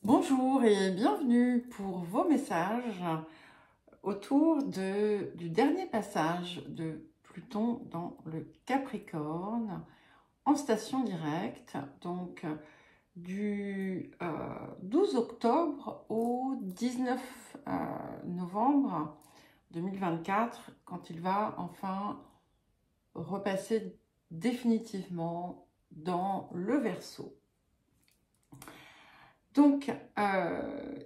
Bonjour et bienvenue pour vos messages autour du dernier passage de Pluton dans le Capricorne en station directe, donc du 12 octobre au 19 novembre 2024, quand il va enfin repasser définitivement dans le Verseau. Donc,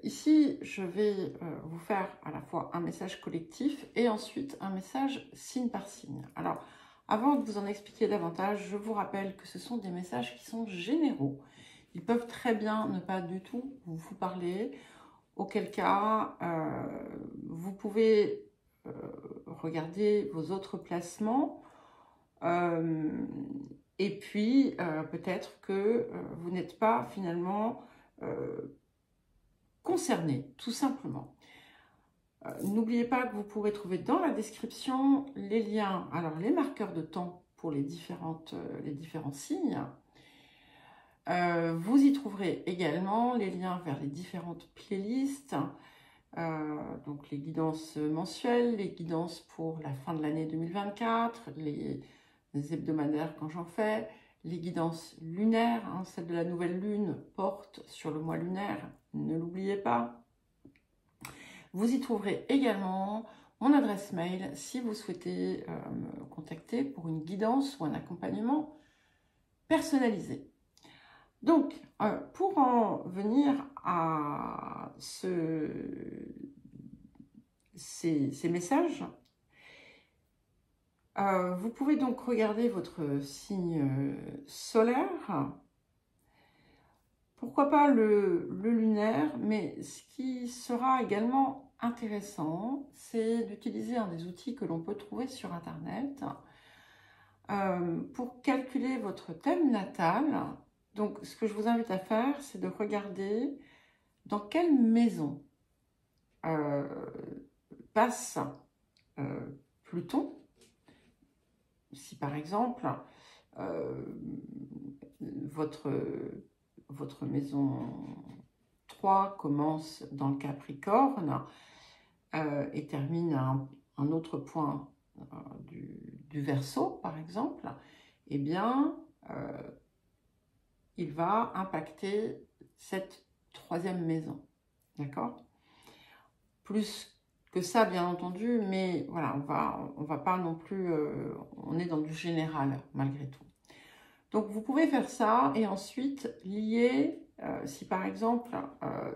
ici, je vais vous faire à la fois un message collectif et ensuite un message signe par signe. Alors, avant de vous en expliquer davantage, je vous rappelle que ce sont des messages qui sont généraux. Ils peuvent très bien ne pas du tout vous parler, auquel cas, vous pouvez regarder vos autres placements et puis peut-être que vous n'êtes pas finalement concernés, tout simplement. N'oubliez pas que vous pourrez trouver dans la description les liens, alors les marqueurs de temps pour les différents signes. Vous y trouverez également les liens vers les différentes playlists, donc les guidances mensuelles, les guidances pour la fin de l'année 2024, les hebdomadaires quand j'en fais, les guidances lunaires, celle de la nouvelle lune porte sur le mois lunaire, ne l'oubliez pas. Vous y trouverez également mon adresse mail si vous souhaitez me contacter pour une guidance ou un accompagnement personnalisé. Donc, pour en venir à ces messages, vous pouvez donc regarder votre signe solaire, pourquoi pas le lunaire, mais ce qui sera également intéressant, c'est d'utiliser un des outils que l'on peut trouver sur Internet pour calculer votre thème natal. Donc, ce que je vous invite à faire, c'est de regarder dans quelle maison passe Pluton. Si par exemple, votre maison 3 commence dans le Capricorne et termine à un autre point du Verseau, par exemple, eh bien, il va impacter cette troisième maison. D'accord? Plus que ça, bien entendu, mais voilà, on va pas non plus, on est dans du général, malgré tout. Donc, vous pouvez faire ça et ensuite lier, si par exemple,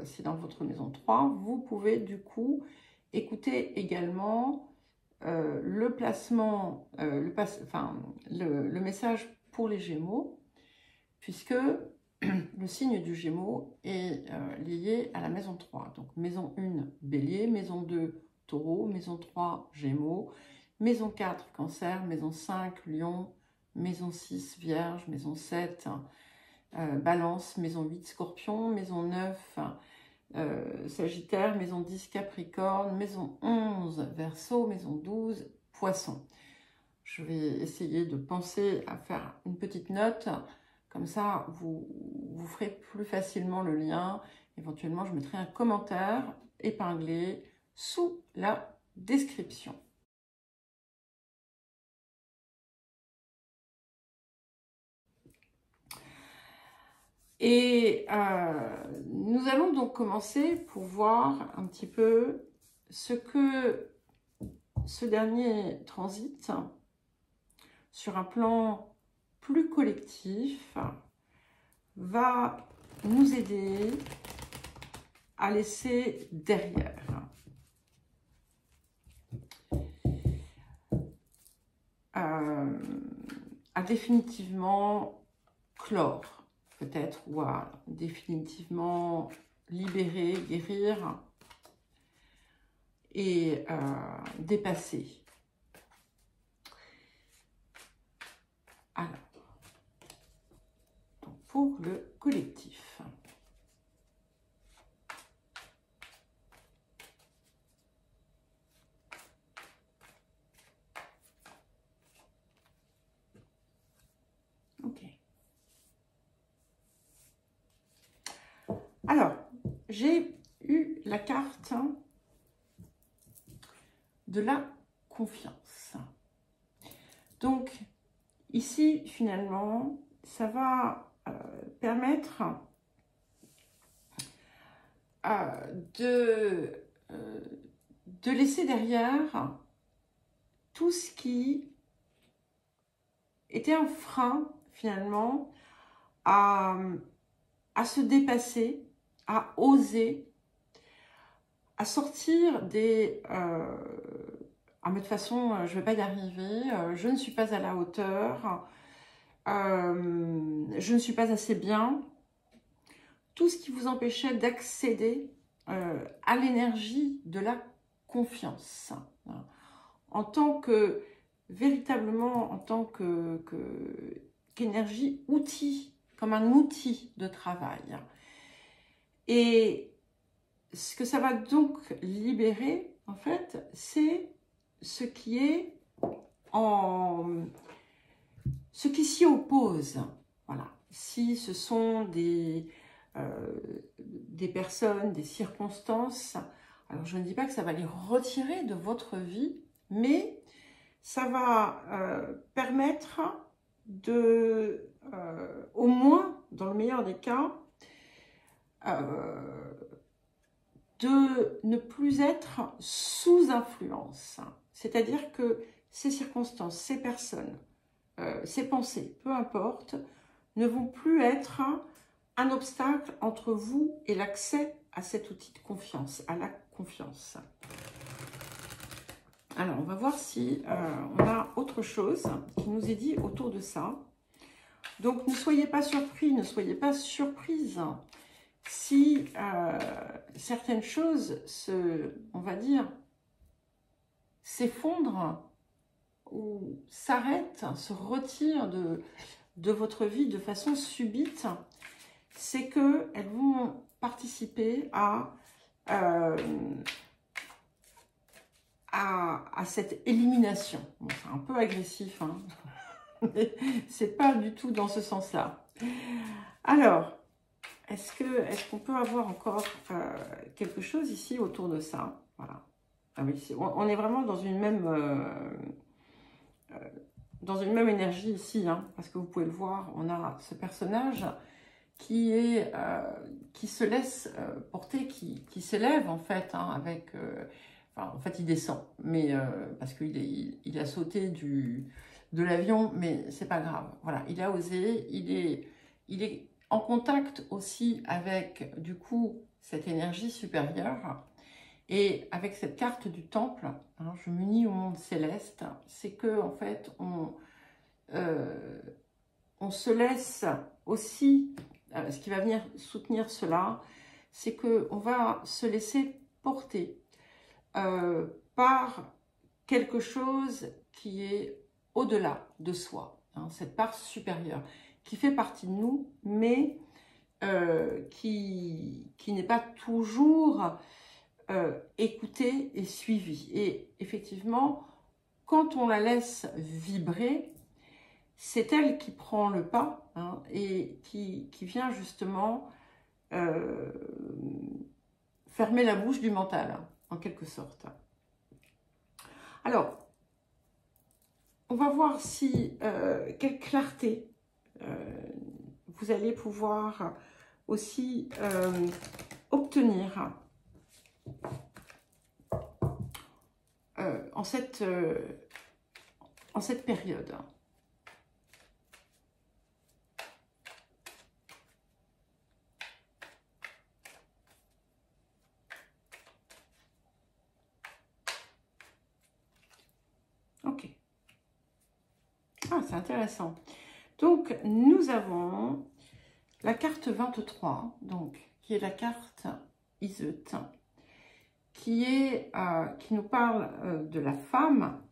c'est dans votre maison 3, vous pouvez du coup écouter également le placement, le message pour les Gémeaux, puisque le signe du Gémeaux est lié à la maison 3. Donc, maison 1, Bélier, maison 2, Taureau, maison 3, Gémeaux, maison 4, Cancer, maison 5, Lion, maison 6, Vierge, maison 7, Balance, maison 8, Scorpion, maison 9, Sagittaire, maison 10, Capricorne, maison 11, Verseau, maison 12, Poisson. Je vais essayer de penser à faire une petite note, comme ça vous ferez plus facilement le lien. Éventuellement, je mettrai un commentaire épinglé sous la description. Et nous allons donc commencer pour voir un petit peu ce que ce dernier transit sur un plan plus collectif va nous aider à laisser derrière. À définitivement clore, peut-être, ou à définitivement libérer, guérir et dépasser. Alors, donc pour le collectif. Ok. Alors, j'ai eu la carte de la confiance. Donc, ici, finalement, ça va permettre de laisser derrière tout ce qui était un frein, finalement, à se dépasser, à oser, à sortir des... ah, mais de toute façon, je ne vais pas y arriver, je ne suis pas à la hauteur, je ne suis pas assez bien. Tout ce qui vous empêchait d'accéder à l'énergie de la confiance. En tant que, véritablement, en tant qu'énergie, outil, comme un outil de travail. Et ce que ça va donc libérer, en fait, c'est ce qui est ce qui s'y oppose. Voilà. Si ce sont des personnes, des circonstances, alors je ne dis pas que ça va les retirer de votre vie, mais ça va permettre de, au moins, dans le meilleur des cas, de ne plus être sous influence. C'est-à-dire que ces circonstances, ces personnes, ces pensées, peu importe, ne vont plus être un obstacle entre vous et l'accès à cet outil de confiance, à la confiance. Alors, on va voir si on a autre chose qui nous est dit autour de ça. Donc, ne soyez pas surpris, ne soyez pas surprise si certaines choses on va dire, s'effondrent ou s'arrêtent, se retirent de votre vie de façon subite, c'est qu'elles vont participer à cette élimination. Bon, c'est un peu agressif, hein, mais c'est pas du tout dans ce sens-là. Alors, est-ce qu'on peut avoir encore quelque chose ici autour de ça? Voilà. Ah oui, on est vraiment dans une même énergie ici, hein, parce que vous pouvez le voir, on a ce personnage qui se laisse porter, qui s'élève en fait, hein, avec... enfin, en fait, il descend, mais parce qu'il a sauté de l'avion, mais c'est pas grave. Voilà, il a osé, il est en contact aussi avec, du coup, cette énergie supérieure. Et avec cette carte du temple, hein, je m'unis au monde céleste, c'est que en fait, on se laisse aussi, ce qui va venir soutenir cela, c'est qu'on va se laisser porter par quelque chose qui est au-delà de soi, hein, cette part supérieure, qui fait partie de nous, mais qui n'est pas toujours écoutée et suivie. Et effectivement, quand on la laisse vibrer, c'est elle qui prend le pas, hein, et qui vient justement fermer la bouche du mental, hein, en quelque sorte. Alors, on va voir si quelle clarté vous allez pouvoir aussi obtenir en cette période. Ok. Ah, c'est intéressant. Donc, nous avons la carte 23, donc, qui est la carte Iseut, qui nous parle de la femme,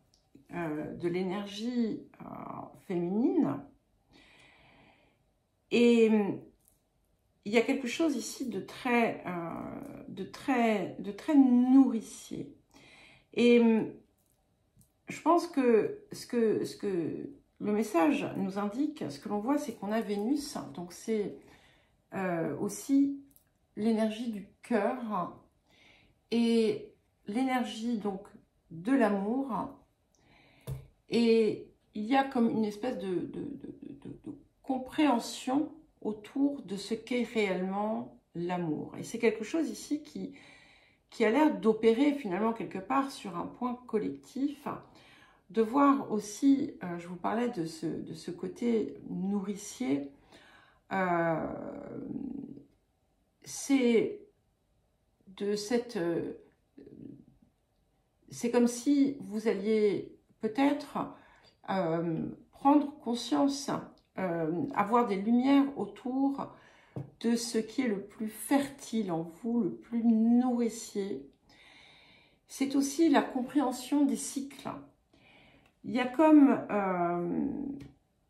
de l'énergie féminine. Et il y a quelque chose ici de très nourricier. Et je pense que ce que le message nous indique, ce que l'on voit, c'est qu'on a Vénus. Donc c'est aussi l'énergie du cœur et l'énergie donc de l'amour. Et il y a comme une espèce de compréhension autour de ce qu'est réellement l'amour. Et c'est quelque chose ici qui a l'air d'opérer finalement quelque part sur un point collectif, de voir aussi, je vous parlais de ce côté nourricier, c'est comme si vous alliez peut-être prendre conscience, avoir des lumières autour de ce qui est le plus fertile en vous, le plus nourricier. C'est aussi la compréhension des cycles. Il y a comme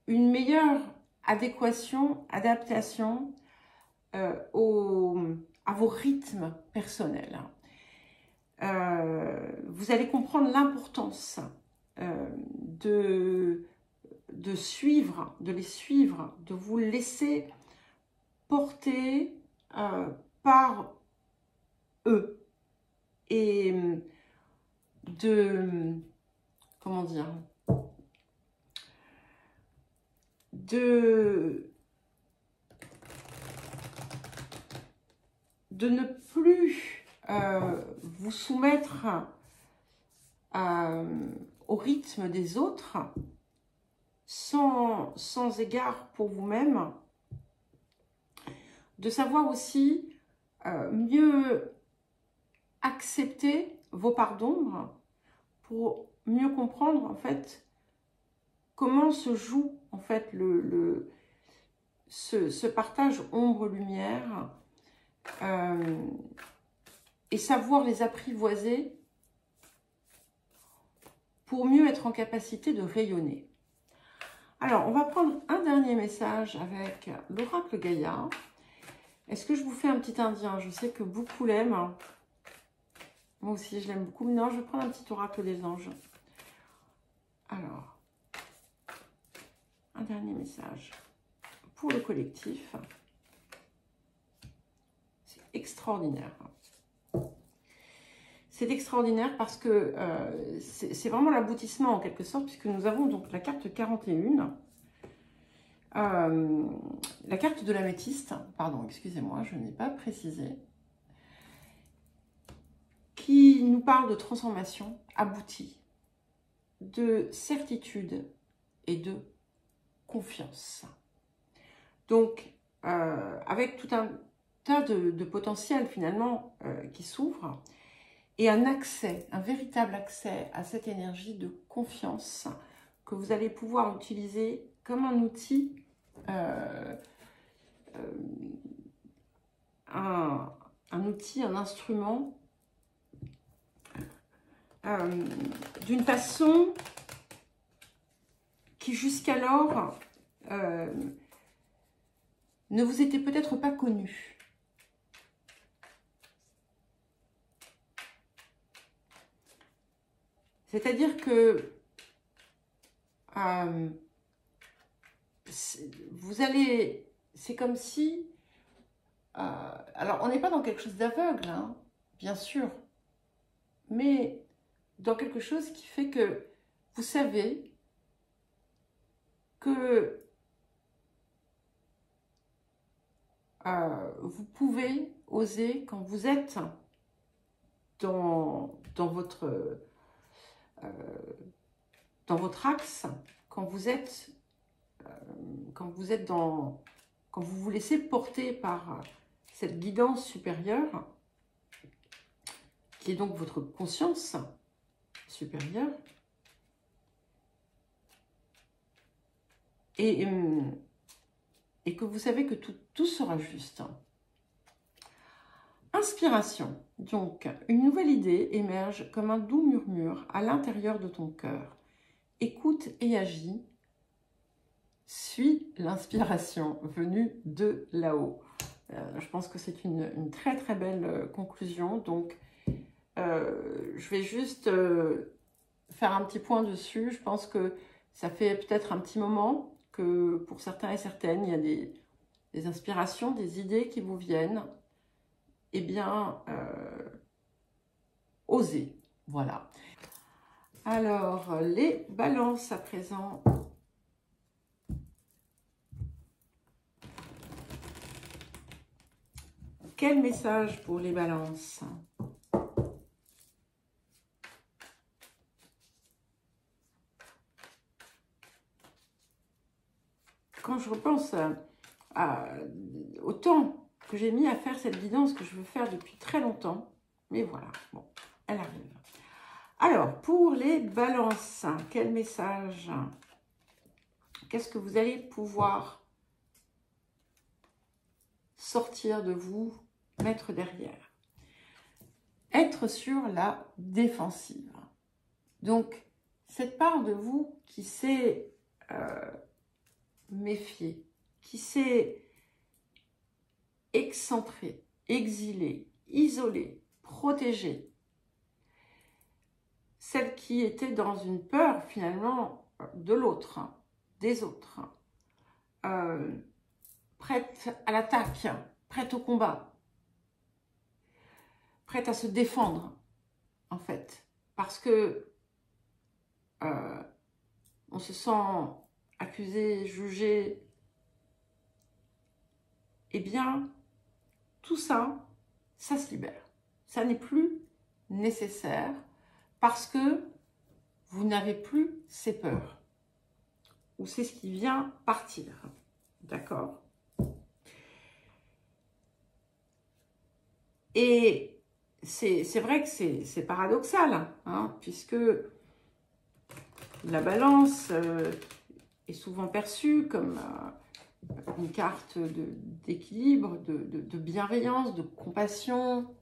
une meilleure adéquation, adaptation à vos rythmes personnels. Vous allez comprendre l'importance de les suivre, de vous laisser porter par eux et comment dire, de ne plus vous soumettre au rythme des autres sans égard pour vous-même, de savoir aussi mieux accepter vos parts d'ombre pour mieux comprendre en fait comment se joue en fait ce partage ombre-lumière et savoir les apprivoiser pour mieux être en capacité de rayonner. Alors, on va prendre un dernier message avec l'oracle Gaïa. Est-ce que je vous fais un petit indien? Je sais que beaucoup l'aiment. Moi aussi, je l'aime beaucoup. Non, je vais prendre un petit oracle des anges. Alors, un dernier message pour le collectif. C'est extraordinaire. C'est extraordinaire parce que c'est vraiment l'aboutissement en quelque sorte, puisque nous avons donc la carte 41, la carte de l'améthyste, pardon, excusez-moi, je n'ai pas précisé, qui nous parle de transformation aboutie, de certitude et de confiance. Donc, avec tout un tas de potentiel finalement qui s'ouvre, et un accès, un véritable accès à cette énergie de confiance que vous allez pouvoir utiliser comme un outil, un instrument, d'une façon qui jusqu'alors ne vous était peut-être pas connue. C'est-à-dire que vous allez, c'est comme si, alors on n'est pas dans quelque chose d'aveugle, hein, bien sûr, mais dans quelque chose qui fait que vous savez que vous pouvez oser quand vous êtes dans votre axe, quand vous vous laissez porter par cette guidance supérieure, qui est donc votre conscience supérieure, et que vous savez que tout sera juste. Inspiration. Donc, une nouvelle idée émerge comme un doux murmure à l'intérieur de ton cœur. Écoute et agis. Suis l'inspiration venue de là-haut. Je pense que c'est une très très belle conclusion. Donc, je vais juste faire un petit point dessus. Je pense que ça fait peut-être un petit moment que pour certains et certaines, il y a des inspirations, des idées qui vous viennent. eh bien, oser. Voilà. Alors, les balances à présent. Quel message pour les balances? Quand je repense au temps que j'ai mis à faire cette guidance que je veux faire depuis très longtemps, mais voilà, bon, elle arrive. Alors, pour les balances, quel message? Qu'est-ce que vous allez pouvoir sortir de vous, mettre derrière? Être sur la défensive. Donc, cette part de vous qui s'est méfiée, qui s'est excentrée, exilée, isolée, protégée, celle qui était dans une peur finalement de l'autre, des autres, prête à l'attaque, prête au combat, prête à se défendre en fait, parce que on se sent accusé, jugé, eh bien tout ça, ça se libère. Ça n'est plus nécessaire parce que vous n'avez plus ces peurs. Ou c'est ce qui vient partir. D'accord? Et c'est vrai que c'est paradoxal, hein, puisque la balance est souvent perçue comme une carte d'équilibre, de bienveillance, de compassion,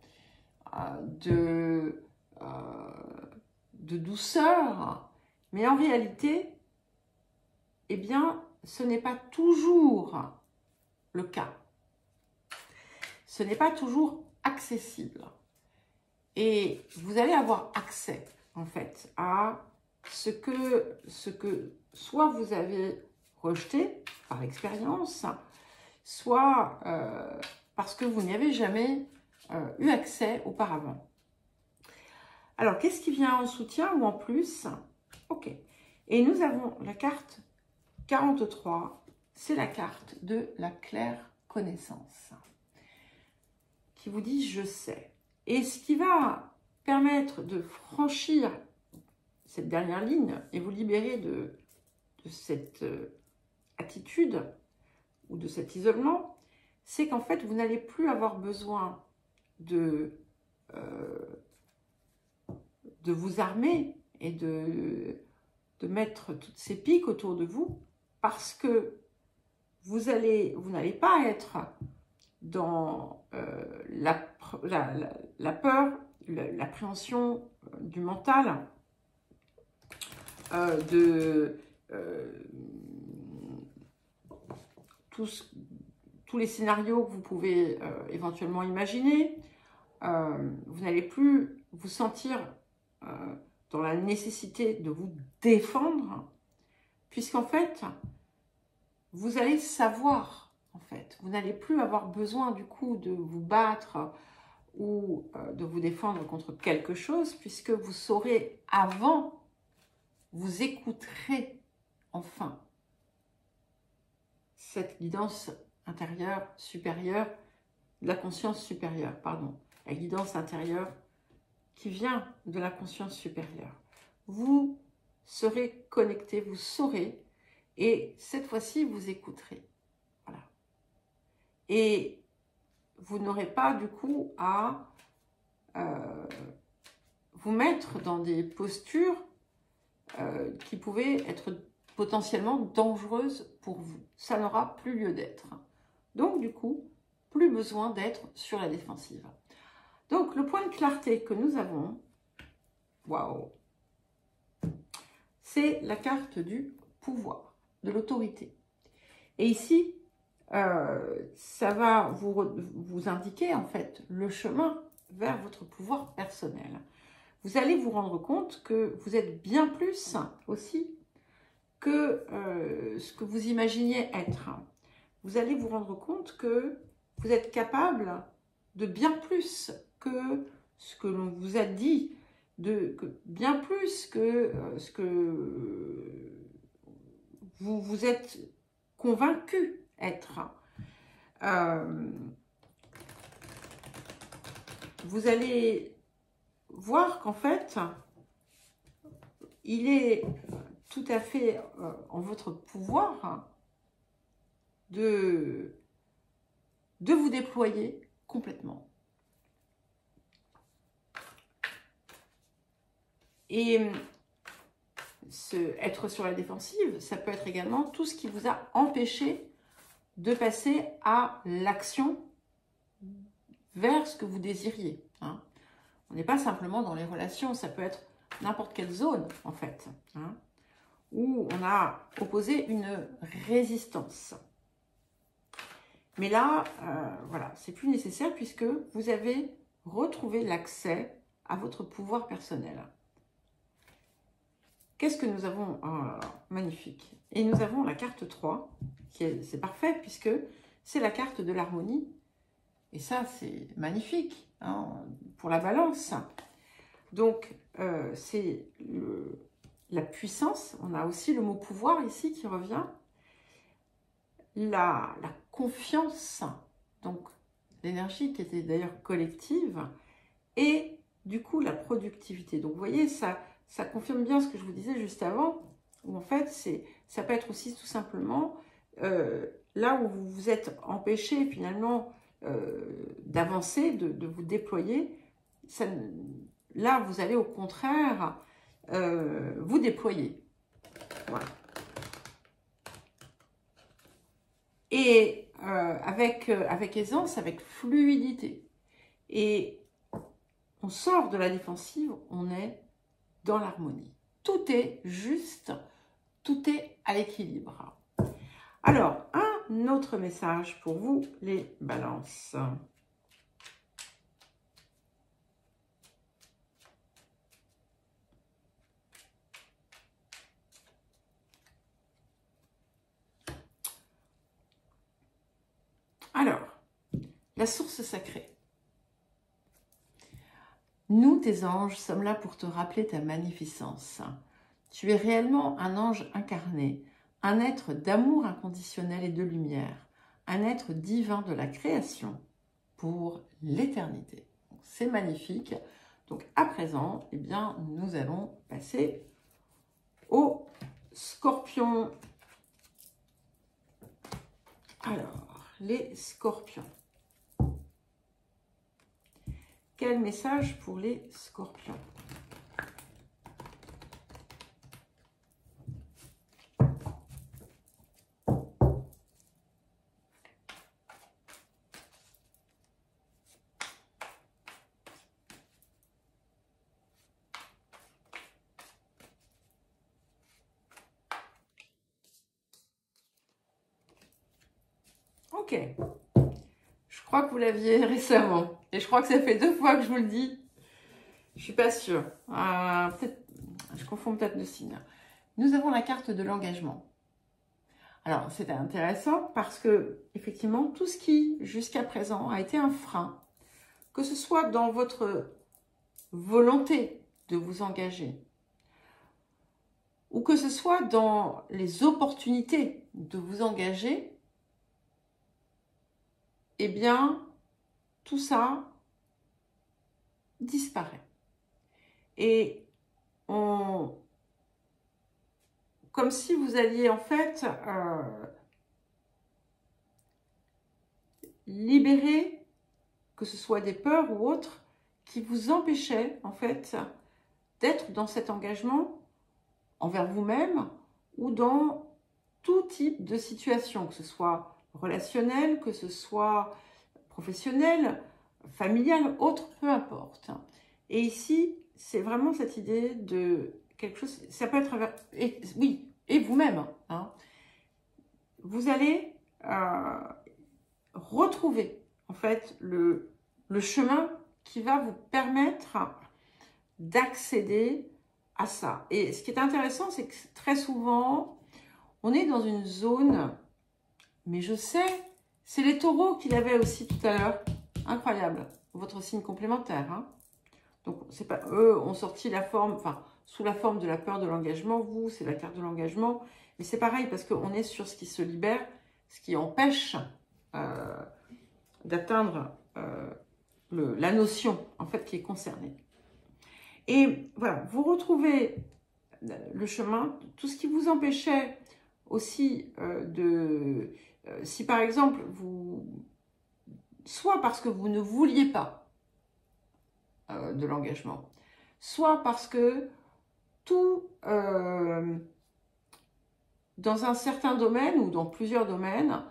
de douceur. Mais en réalité, eh bien, ce n'est pas toujours le cas. Ce n'est pas toujours accessible. Et vous allez avoir accès, en fait, à ce que soit vous avez rejeté par l'expérience, soit parce que vous n'y avez jamais eu accès auparavant. Alors, qu'est-ce qui vient en soutien ou en plus? Ok. Et nous avons la carte 43, c'est la carte de la claire connaissance, qui vous dit « je sais ». Et ce qui va permettre de franchir cette dernière ligne et vous libérer de cette attitude ou de cet isolement, c'est qu'en fait, vous n'allez plus avoir besoin de vous armer et de mettre toutes ces piques autour de vous, parce que vous n'allez pas être dans la peur, l'appréhension du mental, tous les scénarios que vous pouvez éventuellement imaginer. Vous n'allez plus vous sentir dans la nécessité de vous défendre, puisqu'en fait, vous allez savoir, en fait, vous n'allez plus avoir besoin du coup de vous battre ou de vous défendre contre quelque chose, puisque vous saurez avant, vous écouterez enfin cette guidance intérieure supérieure, de la conscience supérieure, pardon, la guidance intérieure qui vient de la conscience supérieure. Vous serez connecté, vous saurez, et cette fois-ci, vous écouterez. Voilà. Et vous n'aurez pas, du coup, à vous mettre dans des postures qui pouvaient être potentiellement dangereuses pour vous. Ça n'aura plus lieu d'être. Donc, du coup, plus besoin d'être sur la défensive. Donc, le point de clarté que nous avons, waouh, c'est la carte du pouvoir, de l'autorité. Et ici, ça va vous indiquer, en fait, le chemin vers votre pouvoir personnel. Vous allez vous rendre compte que vous êtes bien plus aussi que ce que vous imaginiez être. Vous allez vous rendre compte que vous êtes capable de bien plus que ce que l'on vous a dit, bien plus que ce que vous vous êtes convaincu être. Vous allez voir qu'en fait, il est tout à fait en votre pouvoir de vous déployer complètement. Et être sur la défensive, ça peut être également tout ce qui vous a empêché de passer à l'action vers ce que vous désiriez. Hein. On n'est pas simplement dans les relations, ça peut être n'importe quelle zone, en fait, hein, où on a opposé une résistance. Mais là, voilà, c'est plus nécessaire puisque vous avez retrouvé l'accès à votre pouvoir personnel. Qu'est-ce que nous avons? Magnifique. Et nous avons la carte 3, c'est parfait puisque c'est la carte de l'harmonie. Et ça, c'est magnifique hein, pour la balance. Donc, c'est la puissance. On a aussi le mot pouvoir ici qui revient. La confiance, donc l'énergie qui était d'ailleurs collective. Et du coup, la productivité. Donc, vous voyez, ça confirme bien ce que je vous disais juste avant. Où en fait, ça peut être aussi tout simplement là où vous vous êtes empêché finalement d'avancer, de vous déployer. Là, vous allez au contraire vous déployer. Voilà. Et avec aisance, avec fluidité. Et on sort de la défensive, on est dans l'harmonie. Tout est juste, tout est à l'équilibre. Alors, un autre message pour vous, les balances. Alors, la source sacrée. Nous, tes anges, sommes là pour te rappeler ta magnificence. Tu es réellement un ange incarné, un être d'amour inconditionnel et de lumière, un être divin de la création pour l'éternité. C'est magnifique. Donc, à présent, eh bien, nous allons passer au scorpion. Alors, les scorpions. Quel message pour les scorpions? Ok. Je crois que vous l'aviez récemment. Et je crois que ça fait 2 fois que je vous le dis. Je suis pas sûre. Peut-être, je confonds peut-être le signe. Nous avons la carte de l'engagement. Alors, c'est intéressant parce que, effectivement, tout ce qui, jusqu'à présent, a été un frein, que ce soit dans votre volonté de vous engager, ou que ce soit dans les opportunités de vous engager, eh bien, tout ça disparaît. Et comme si vous alliez en fait libérer, que ce soit des peurs ou autres, qui vous empêchaient en fait d'être dans cet engagement envers vous-même ou dans tout type de situation, que ce soit relationnel, que ce soit professionnel, familial, autre, peu importe. Et ici, c'est vraiment cette idée de quelque chose, ça peut être, oui, et vous-même, hein, vous allez retrouver en fait le chemin qui va vous permettre d'accéder à ça. Et ce qui est intéressant, c'est que très souvent, on est dans une zone, mais je sais, c'est les taureaux qu'il y avait aussi tout à l'heure, incroyable. Votre signe complémentaire. Hein. Donc, c'est pas eux ont sorti la forme, enfin, sous la forme de la peur de l'engagement. Vous, c'est la carte de l'engagement. Mais c'est pareil parce qu'on est sur ce qui se libère, ce qui empêche d'atteindre la notion, en fait, qui est concernée. Et voilà, vous retrouvez le chemin, tout ce qui vous empêchait aussi si par exemple, soit parce que vous ne vouliez pas de l'engagement, soit parce que tout, dans un certain domaine ou dans plusieurs domaines,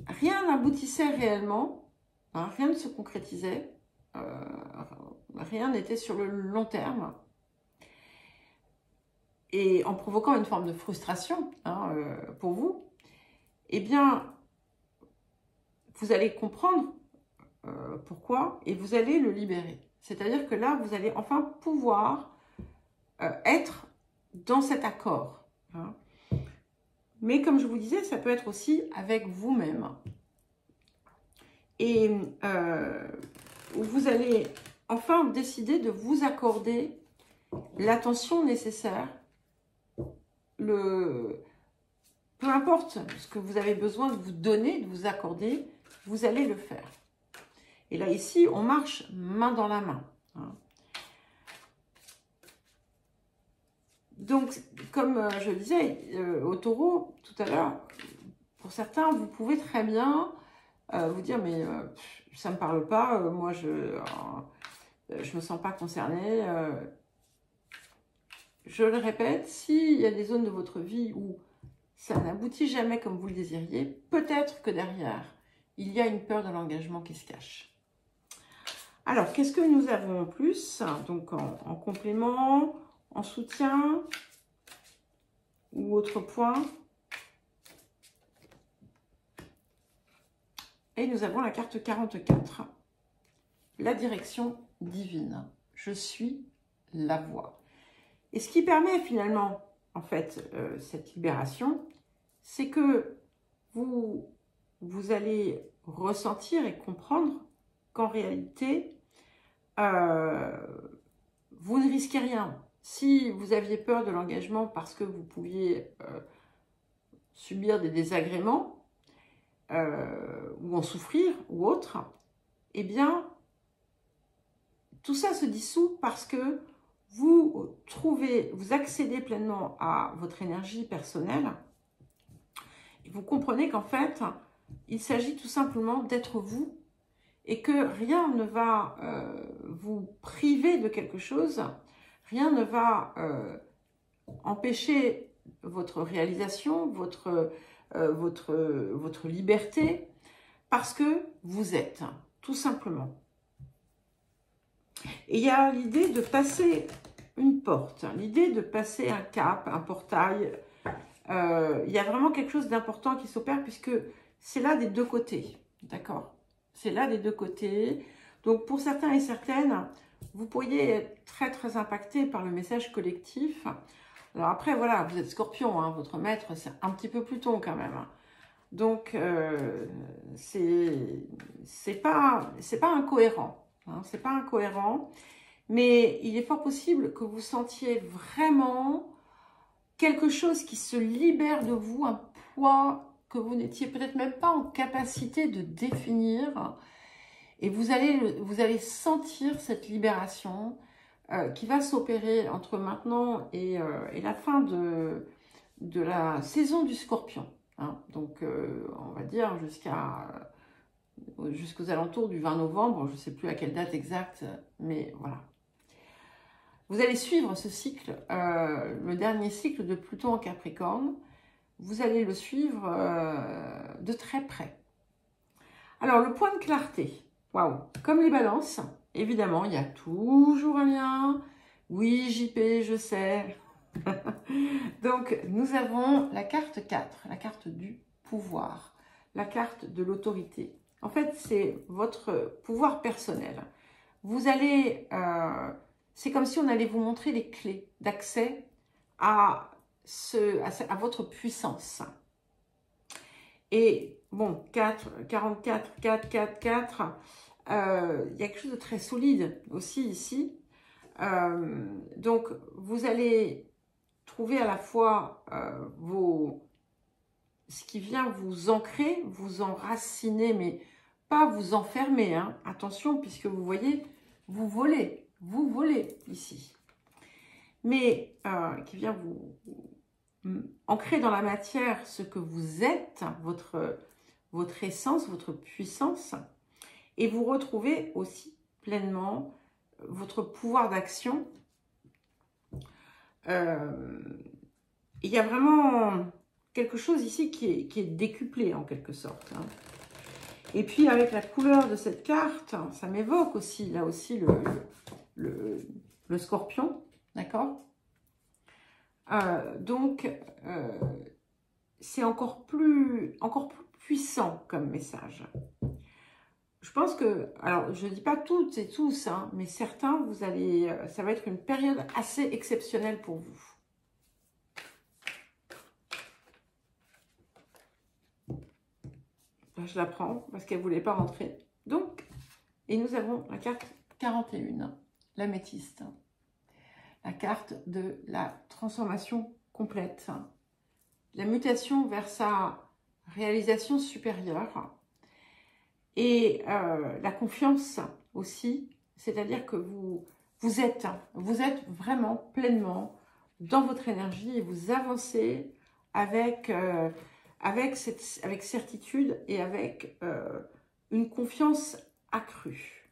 rien n'aboutissait réellement, hein, rien ne se concrétisait, rien n'était sur le long terme, et en provoquant une forme de frustration hein, pour vous, eh bien, vous allez comprendre pourquoi et vous allez le libérer. C'est-à-dire que là, vous allez enfin pouvoir être dans cet accord. Hein. Mais comme je vous disais, ça peut être aussi avec vous-même. Et vous allez enfin décider de vous accorder l'attention nécessaire, peu importe ce que vous avez besoin de vous donner, de vous accorder, vous allez le faire. Et là, ici, on marche main dans la main. Hein. Donc, comme je le disais au taureau tout à l'heure, pour certains, vous pouvez très bien vous dire, mais ça ne me parle pas, moi, je me sens pas concernée. Je le répète, s'il y a des zones de votre vie où ça n'aboutit jamais comme vous le désiriez, peut-être que derrière, il y a une peur de l'engagement qui se cache. Alors, qu'est-ce que nous avons en plus? Donc, en complément, en soutien ou autre point. Et nous avons la carte 44. La direction divine. Je suis la voie. Et ce qui permet finalement, en fait, cette libération, c'est que vous allez ressentir et comprendre qu'en réalité, vous ne risquez rien. Si vous aviez peur de l'engagement parce que vous pouviez subir des désagréments ou en souffrir ou autre, eh bien, tout ça se dissout parce que vous accédez pleinement à votre énergie personnelle et vous comprenez qu'en fait, il s'agit tout simplement d'être vous et que rien ne va vous priver de quelque chose, rien ne va empêcher votre réalisation, votre liberté, parce que vous êtes, tout simplement. Et il y a l'idée de passer une porte, l'idée de passer un cap, un portail. Il y a vraiment quelque chose d'important qui s'opère puisque c'est là des deux côtés, d'accord? C'est là des deux côtés. Donc, pour certains et certaines, vous pourriez être très, très impacté par le message collectif. Alors après, voilà, vous êtes Scorpion, hein, votre maître, c'est un petit peu Pluton quand même. Donc, c'est pas incohérent. Hein, c'est pas incohérent. Mais il est fort possible que vous sentiez vraiment quelque chose qui se libère de vous, un poids que vous n'étiez peut-être même pas en capacité de définir. Et vous allez sentir cette libération qui va s'opérer entre maintenant et la fin de la saison du Scorpion. Hein. Donc, on va dire jusqu'aux alentours du 20 novembre, je ne sais plus à quelle date exacte, mais voilà. Vous allez suivre ce cycle, le dernier cycle de Pluton en Capricorne. Vous allez le suivre de très près. Alors, le point de clarté. Waouh! Comme les balances, évidemment, il y a toujours un lien. Oui, JP, je sais. Donc, nous avons la carte 4, la carte du pouvoir, la carte de l'autorité. En fait, c'est votre pouvoir personnel. Vous allez... c'est comme si on allait vous montrer les clés d'accès à votre puissance. Et bon, 4, 44, 4, 4, 4, il y a quelque chose de très solide aussi ici. Donc, vous allez trouver à la fois ce qui vient vous ancrer, vous enraciner, mais pas vous enfermer. Hein. Attention, puisque vous voyez, vous volez ici. Mais qui vient vous ancrer dans la matière ce que vous êtes, votre essence, votre puissance, et vous retrouvez aussi pleinement votre pouvoir d'action. Il y a vraiment quelque chose ici qui est décuplé en quelque sorte. Hein. Et puis avec la couleur de cette carte, ça m'évoque aussi, là aussi, le scorpion, d'accord? Donc, c'est encore plus puissant comme message. Je pense que, alors je ne dis pas toutes et tous, hein, mais certains, ça va être une période assez exceptionnelle pour vous. Je la prends parce qu'elle ne voulait pas rentrer. Donc, et nous avons la carte 41, l'améthyste. La carte de la transformation complète. La mutation vers sa réalisation supérieure. Et la confiance aussi. C'est-à-dire que vous êtes vraiment pleinement dans votre énergie et vous avancez avec certitude et avec une confiance accrue.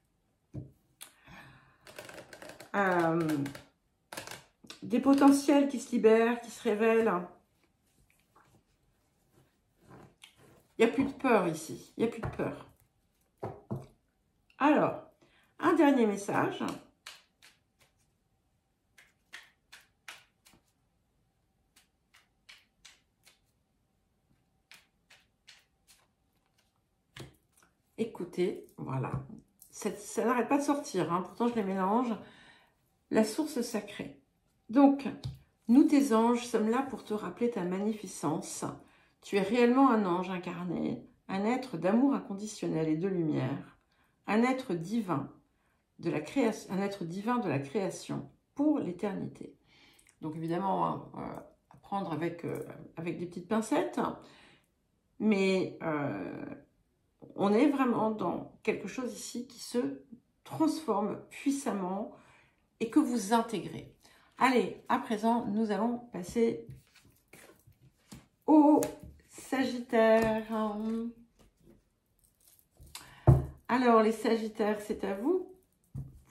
Des potentiels qui se libèrent, qui se révèlent. Il n'y a plus de peur ici, il n'y a plus de peur. Alors, un dernier message. Écoutez, voilà. Ça n'arrête pas de sortir, hein. Pourtant je les mélange. La source sacrée. Donc, nous tes anges sommes là pour te rappeler ta magnificence. Tu es réellement un ange incarné, un être d'amour inconditionnel et de lumière, un être divin de la création, pour l'éternité. Donc évidemment, à prendre avec des petites pincettes, mais on est vraiment dans quelque chose ici qui se transforme puissamment et que vous intégrez. Allez, à présent, nous allons passer au Sagittaire. Alors, les Sagittaires, c'est à vous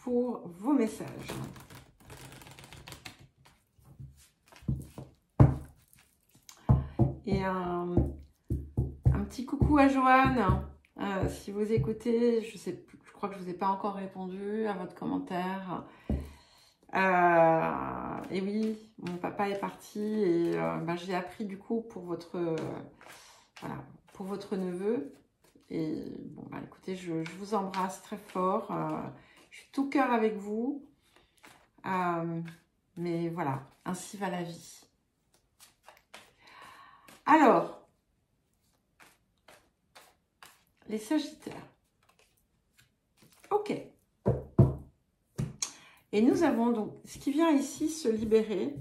pour vos messages. Et un petit coucou à Joanne. Si vous écoutez, je crois que je ne vous ai pas encore répondu à votre commentaire. Et oui, mon papa est parti et j'ai appris du coup pour votre neveu. Et bon, écoutez, je vous embrasse très fort. Je suis tout cœur avec vous. Mais voilà, ainsi va la vie. Alors, les Sagittaires. Ok. Et nous avons donc ce qui vient ici se libérer,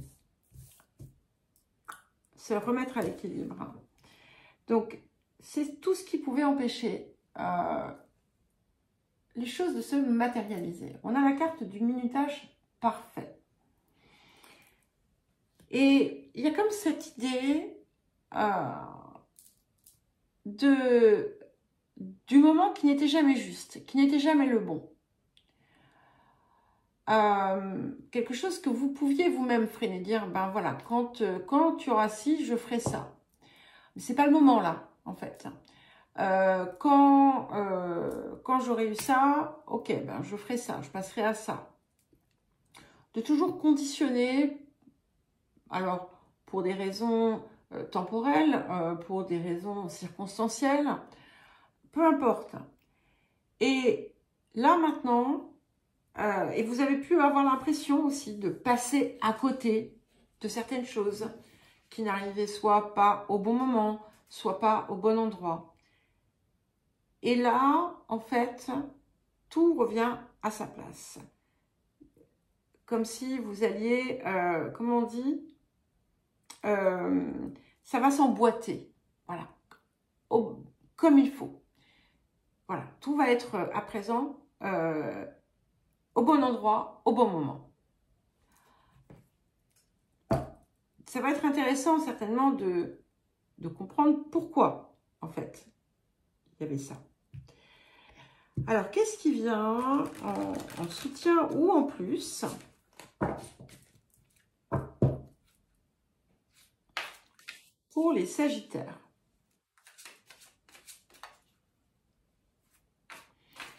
se remettre à l'équilibre. Donc, c'est tout ce qui pouvait empêcher les choses de se matérialiser. On a la carte du minutage parfait. Et il y a comme cette idée du moment qui n'était jamais juste, qui n'était jamais le bon. Quelque chose que vous pouviez vous-même freiner, dire, ben voilà, quand tu auras ci, je ferai ça. Mais c'est pas le moment là, en fait. Quand j'aurai eu ça, ok, ben je ferai ça, je passerai à ça. De toujours conditionner, alors pour des raisons temporelles, pour des raisons circonstancielles, peu importe. Et là maintenant, et vous avez pu avoir l'impression aussi de passer à côté de certaines choses qui n'arrivaient soit pas au bon moment, soit pas au bon endroit. Et là, en fait, tout revient à sa place. Comme si vous alliez, comment on dit, ça va s'emboîter, voilà, comme il faut. Voilà, tout va être à présent au bon endroit, au bon moment. Ça va être intéressant certainement de comprendre pourquoi, en fait, il y avait ça. Alors, qu'est-ce qui vient en soutien ou en plus pour les Sagittaires?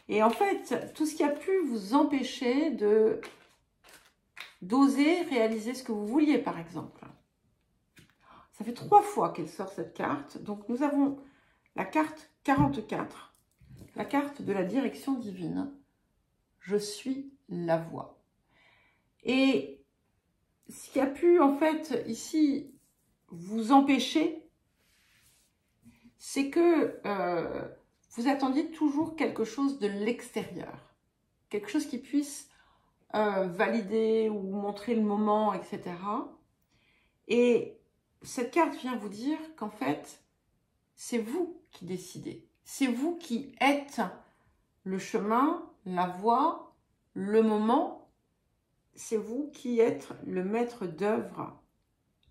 Et en fait, tout ce qui a pu vous empêcher d'oser réaliser ce que vous vouliez, par exemple. Ça fait 3 fois qu'elle sort cette carte. Donc, nous avons la carte 44, la carte de la direction divine. Je suis la voie. Et ce qui a pu, en fait, ici, vous empêcher, c'est que vous attendiez toujours quelque chose de l'extérieur. Quelque chose qui puisse valider ou montrer le moment, etc. Et cette carte vient vous dire qu'en fait, c'est vous qui décidez. C'est vous qui êtes le chemin, la voie, le moment. C'est vous qui êtes le maître d'œuvre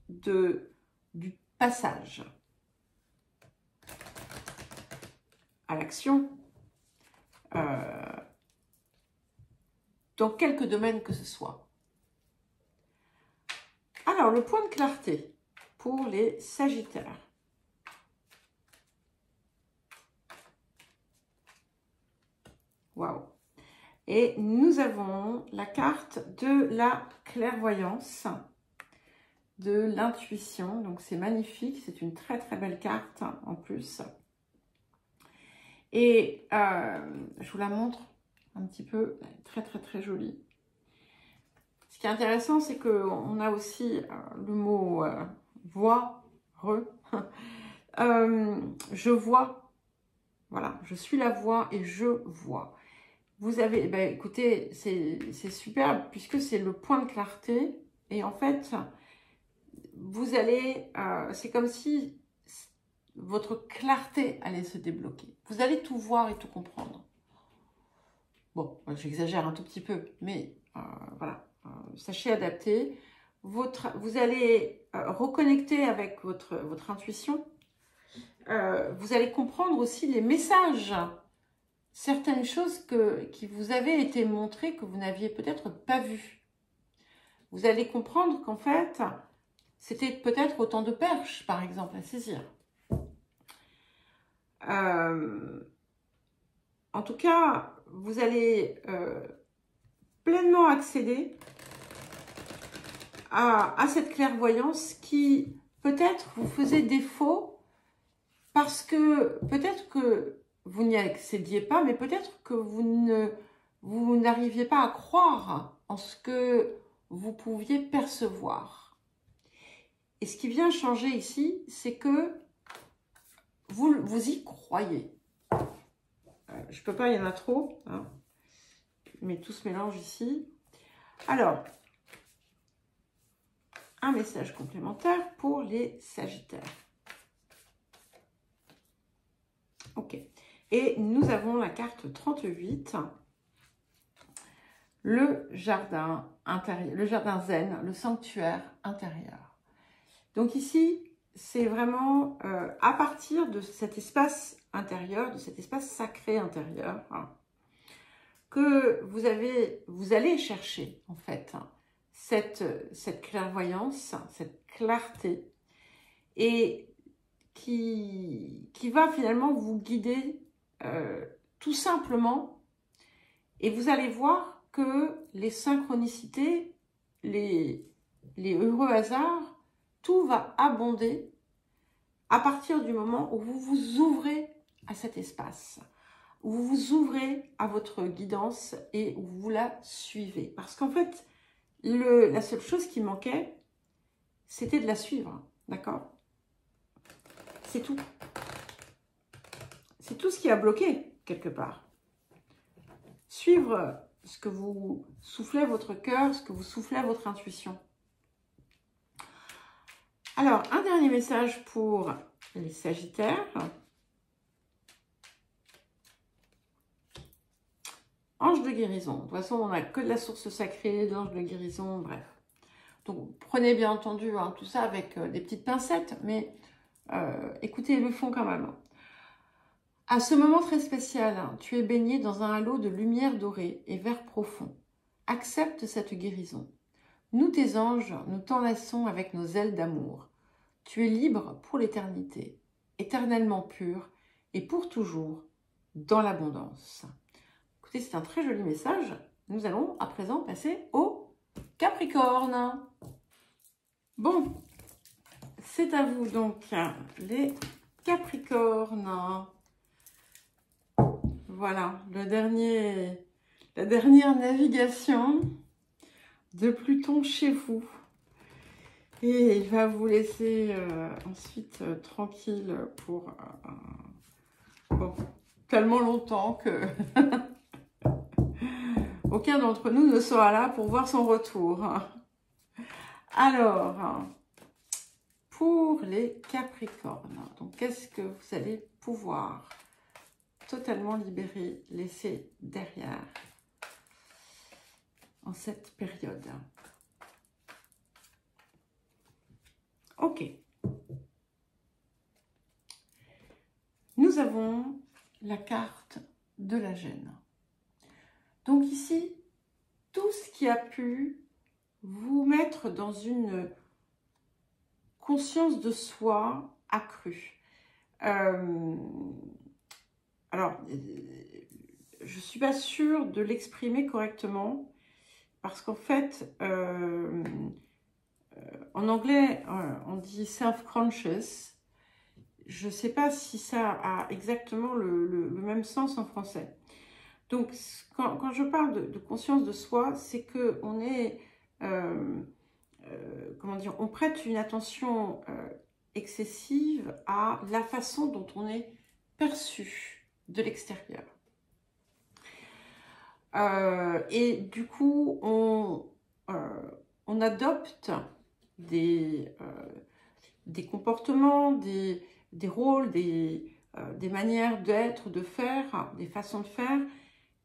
du passage à l'action dans quelque domaine que ce soit. Alors, le point de clarté pour les Sagittaires. Waouh! Et nous avons la carte de la clairvoyance, de l'intuition. Donc, c'est magnifique. C'est une très, très belle carte en plus. Et je vous la montre un petit peu. Elle est très, très, très jolie. Ce qui est intéressant, c'est qu'on a aussi le mot voix, je vois. Voilà, je suis la voix et je vois. Vous avez, ben, écoutez, c'est superbe puisque c'est le point de clarté. Et en fait, vous allez, c'est comme si votre clarté allait se débloquer. Vous allez tout voir et tout comprendre. Bon, j'exagère un tout petit peu, mais voilà, sachez adapter. Vous allez reconnecter avec votre intuition. Vous allez comprendre aussi les messages, certaines choses qui vous avaient été montrées que vous n'aviez peut-être pas vues. Vous allez comprendre qu'en fait, c'était peut-être autant de perches, par exemple, à saisir. En tout cas, vous allez pleinement accéder à cette clairvoyance qui peut-être vous faisait défaut parce que peut-être que vous n'y accédiez pas, mais peut-être que vous n'arriviez pas à croire en ce que vous pouviez percevoir. Et ce qui vient changer ici, c'est que vous y croyez. Je ne peux pas, il y en a trop, hein, mais tout se mélange ici. Alors, un message complémentaire pour les Sagittaires. Ok. Et nous avons la carte 38, le jardin intérieur, le jardin zen, le sanctuaire intérieur. Donc ici, c'est vraiment à partir de cet espace intérieur, de cet espace sacré intérieur, hein, que vous allez chercher en fait cette clairvoyance, cette clarté, et qui va finalement vous guider tout simplement. Et vous allez voir que les synchronicités, les heureux hasards, tout va abonder à partir du moment où vous vous ouvrez à cet espace, où vous vous ouvrez à votre guidance et où vous la suivez. Parce qu'en fait, la seule chose qui manquait, c'était de la suivre, d'accord? C'est tout. C'est tout ce qui a bloqué, quelque part. Suivre ce que vous soufflez à votre cœur, ce que vous soufflez à votre intuition. Alors, un dernier message pour les Sagittaires. Ange de guérison. De toute façon, on n'a que de la source sacrée, d'ange de guérison, bref. Donc, prenez bien entendu hein, tout ça avec des petites pincettes, mais écoutez le fond quand même. À ce moment très spécial, tu es baigné dans un halo de lumière dorée et vert profond. Accepte cette guérison. Nous, tes anges, nous t'enlaçons avec nos ailes d'amour. Tu es libre pour l'éternité, éternellement pur et pour toujours dans l'abondance. Écoutez, c'est un très joli message. Nous allons à présent passer au Capricorne. Bon, c'est à vous donc les Capricornes. Voilà, la dernière navigation de Pluton chez vous. Et il va vous laisser ensuite tranquille pour bon, tellement longtemps que aucun d'entre nous ne sera là pour voir son retour. Alors, pour les Capricornes, donc qu'est-ce que vous allez pouvoir totalement libérer, laisser derrière en cette période? Ok. Nous avons la carte de la gêne. Donc ici, tout ce qui a pu vous mettre dans une conscience de soi accrue. Alors, je ne suis pas sûre de l'exprimer correctement parce qu'en fait, en anglais, on dit self-conscious. Je ne sais pas si ça a exactement le même sens en français. Donc, quand je parle de conscience de soi, c'est qu'on est, comment dire, on prête une attention excessive à la façon dont on est perçu de l'extérieur. Et du coup, on adopte des comportements, des rôles, des manières d'être, de faire, des façons de faire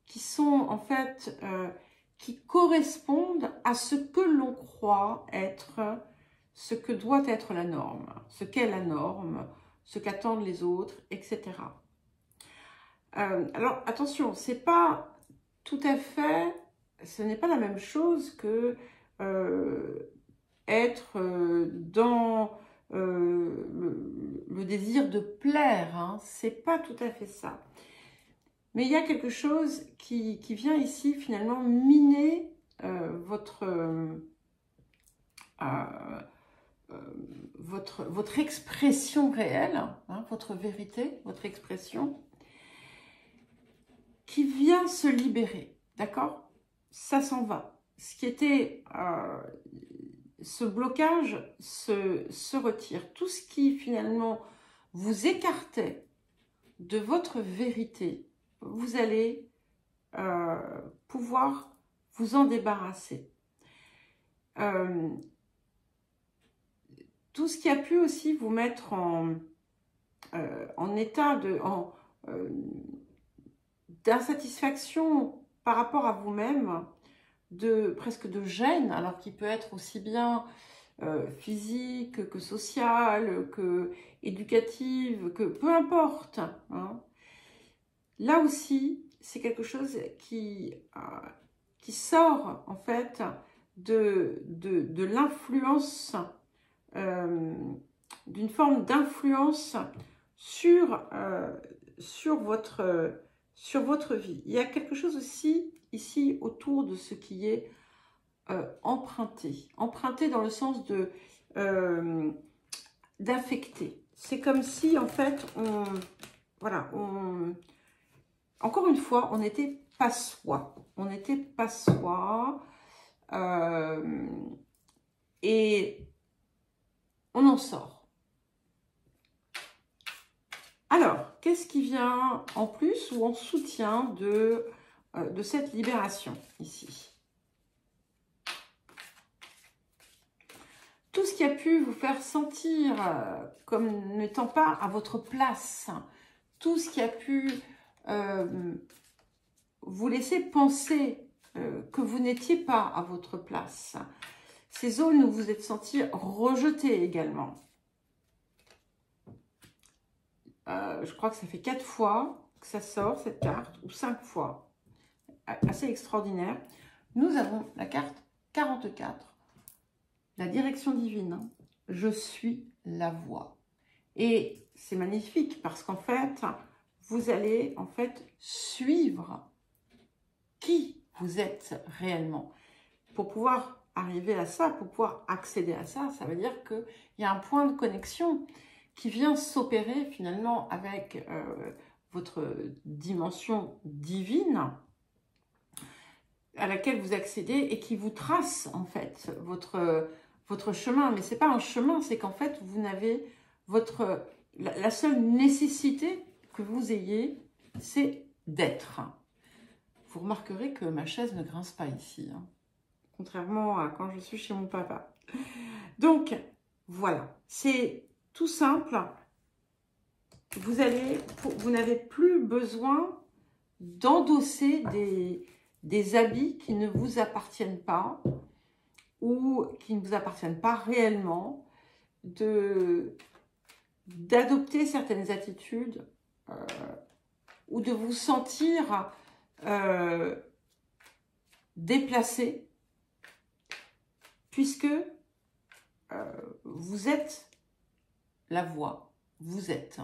qui sont en fait, qui correspondent à ce que l'on croit être, ce que doit être la norme, ce qu'est la norme, ce qu'attendent les autres, etc. Alors attention, c'est pas tout à fait, ce n'est pas la même chose que être dans le désir de plaire, hein. C'est pas tout à fait ça. Mais il y a quelque chose qui vient ici finalement miner votre expression réelle, hein, votre vérité, votre expression, qui vient se libérer, d'accord? Ça s'en va. Ce qui était, ce blocage se retire. Tout ce qui finalement vous écartait de votre vérité, vous allez pouvoir vous en débarrasser. Tout ce qui a pu aussi vous mettre en état d'insatisfaction par rapport à vous-même, presque de gêne, alors qu'il peut être aussi bien physique que sociale, que éducative, que peu importe, hein. Là aussi, c'est quelque chose qui sort en fait de l'influence, d'une forme d'influence sur votre vie. Il y a quelque chose aussi ici autour de ce qui est emprunté. Emprunté dans le sens d'affecter. C'est comme si en fait encore une fois, on n'était pas soi. On n'était pas soi. Et on en sort. Alors, qu'est-ce qui vient en plus ou en soutien de cette libération ici? Tout ce qui a pu vous faire sentir comme n'étant pas à votre place, tout ce qui a pu vous laisser penser que vous n'étiez pas à votre place, ces zones où vous vous êtes senti rejeté également. Je crois que ça fait 4 fois que ça sort cette carte, ou 5 fois, assez extraordinaire. Nous avons la carte 44. La direction divine, je suis la voie. Et c'est magnifique parce qu'en fait, vous allez en fait suivre qui vous êtes réellement. Pour pouvoir arriver à ça, pour pouvoir accéder à ça, ça veut dire qu'il y a un point de connexion qui vient s'opérer finalement avec votre dimension divine à laquelle vous accédez et qui vous trace en fait votre chemin. Mais ce n'est pas un chemin, c'est qu'en fait, vous n'avez la seule nécessité que vous ayez, c'est d'être. Vous remarquerez que ma chaise ne grince pas ici, hein, contrairement à quand je suis chez mon papa. Donc, voilà, c'est tout simple. Vous n'avez plus besoin d'endosser des habits qui ne vous appartiennent pas ou qui ne vous appartiennent pas réellement, d'adopter certaines attitudes ou de vous sentir déplacé puisque vous êtes la voie, vous êtes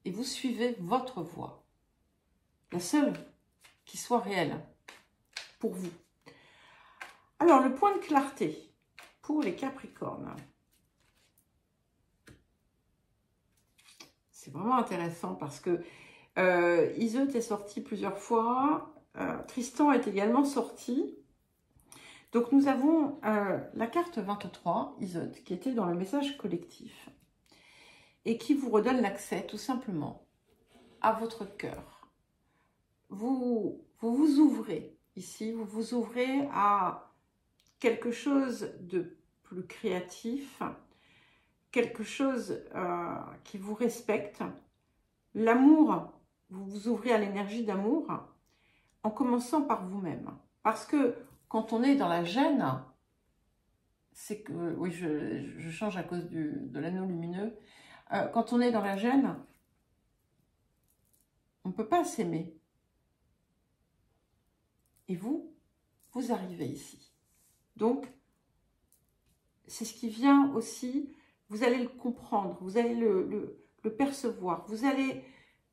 et vous suivez votre voie, la seule qui soit réelle pour vous. Alors, le point de clarté pour les Capricornes. C'est vraiment intéressant parce que Iseut est sorti plusieurs fois. Tristan est également sorti. Donc, nous avons la carte 23, Iseut, qui était dans le message collectif et qui vous redonne l'accès tout simplement à votre cœur. Vous vous ouvrez ici, vous vous ouvrez à quelque chose de plus créatif, quelque chose qui vous respecte. L'amour, vous vous ouvrez à l'énergie d'amour en commençant par vous-même. Parce que quand on est dans la gêne, c'est que, oui, je change à cause de l'anneau lumineux, quand on est dans la gêne, on ne peut pas s'aimer. Et vous arrivez ici. Donc, c'est ce qui vient aussi, vous allez le comprendre, vous allez le percevoir, vous allez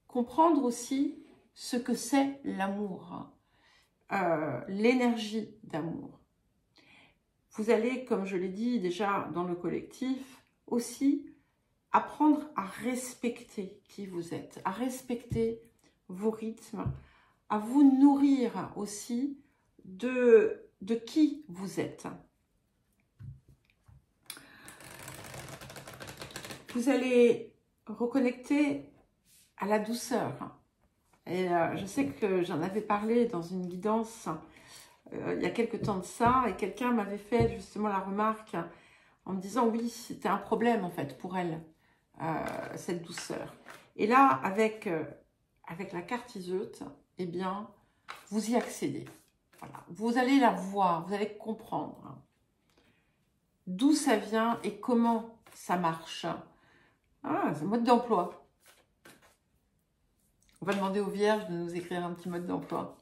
comprendre aussi ce que c'est l'amour, l'énergie d'amour. Vous allez, comme je l'ai dit déjà dans le collectif, aussi apprendre à respecter qui vous êtes, à respecter vos rythmes, à vous nourrir aussi de qui vous êtes. Vous allez reconnecter à la douceur. Et je sais que j'en avais parlé dans une guidance il y a quelques temps de ça, et quelqu'un m'avait fait justement la remarque en me disant oui, c'était un problème en fait pour elle, cette douceur. Et là, avec la carte Iseut, eh bien, vous y accédez. Voilà. Vous allez la voir, vous allez comprendre d'où ça vient et comment ça marche. Ah, c'est mode d'emploi. On va demander aux vierges de nous écrire un petit mode d'emploi.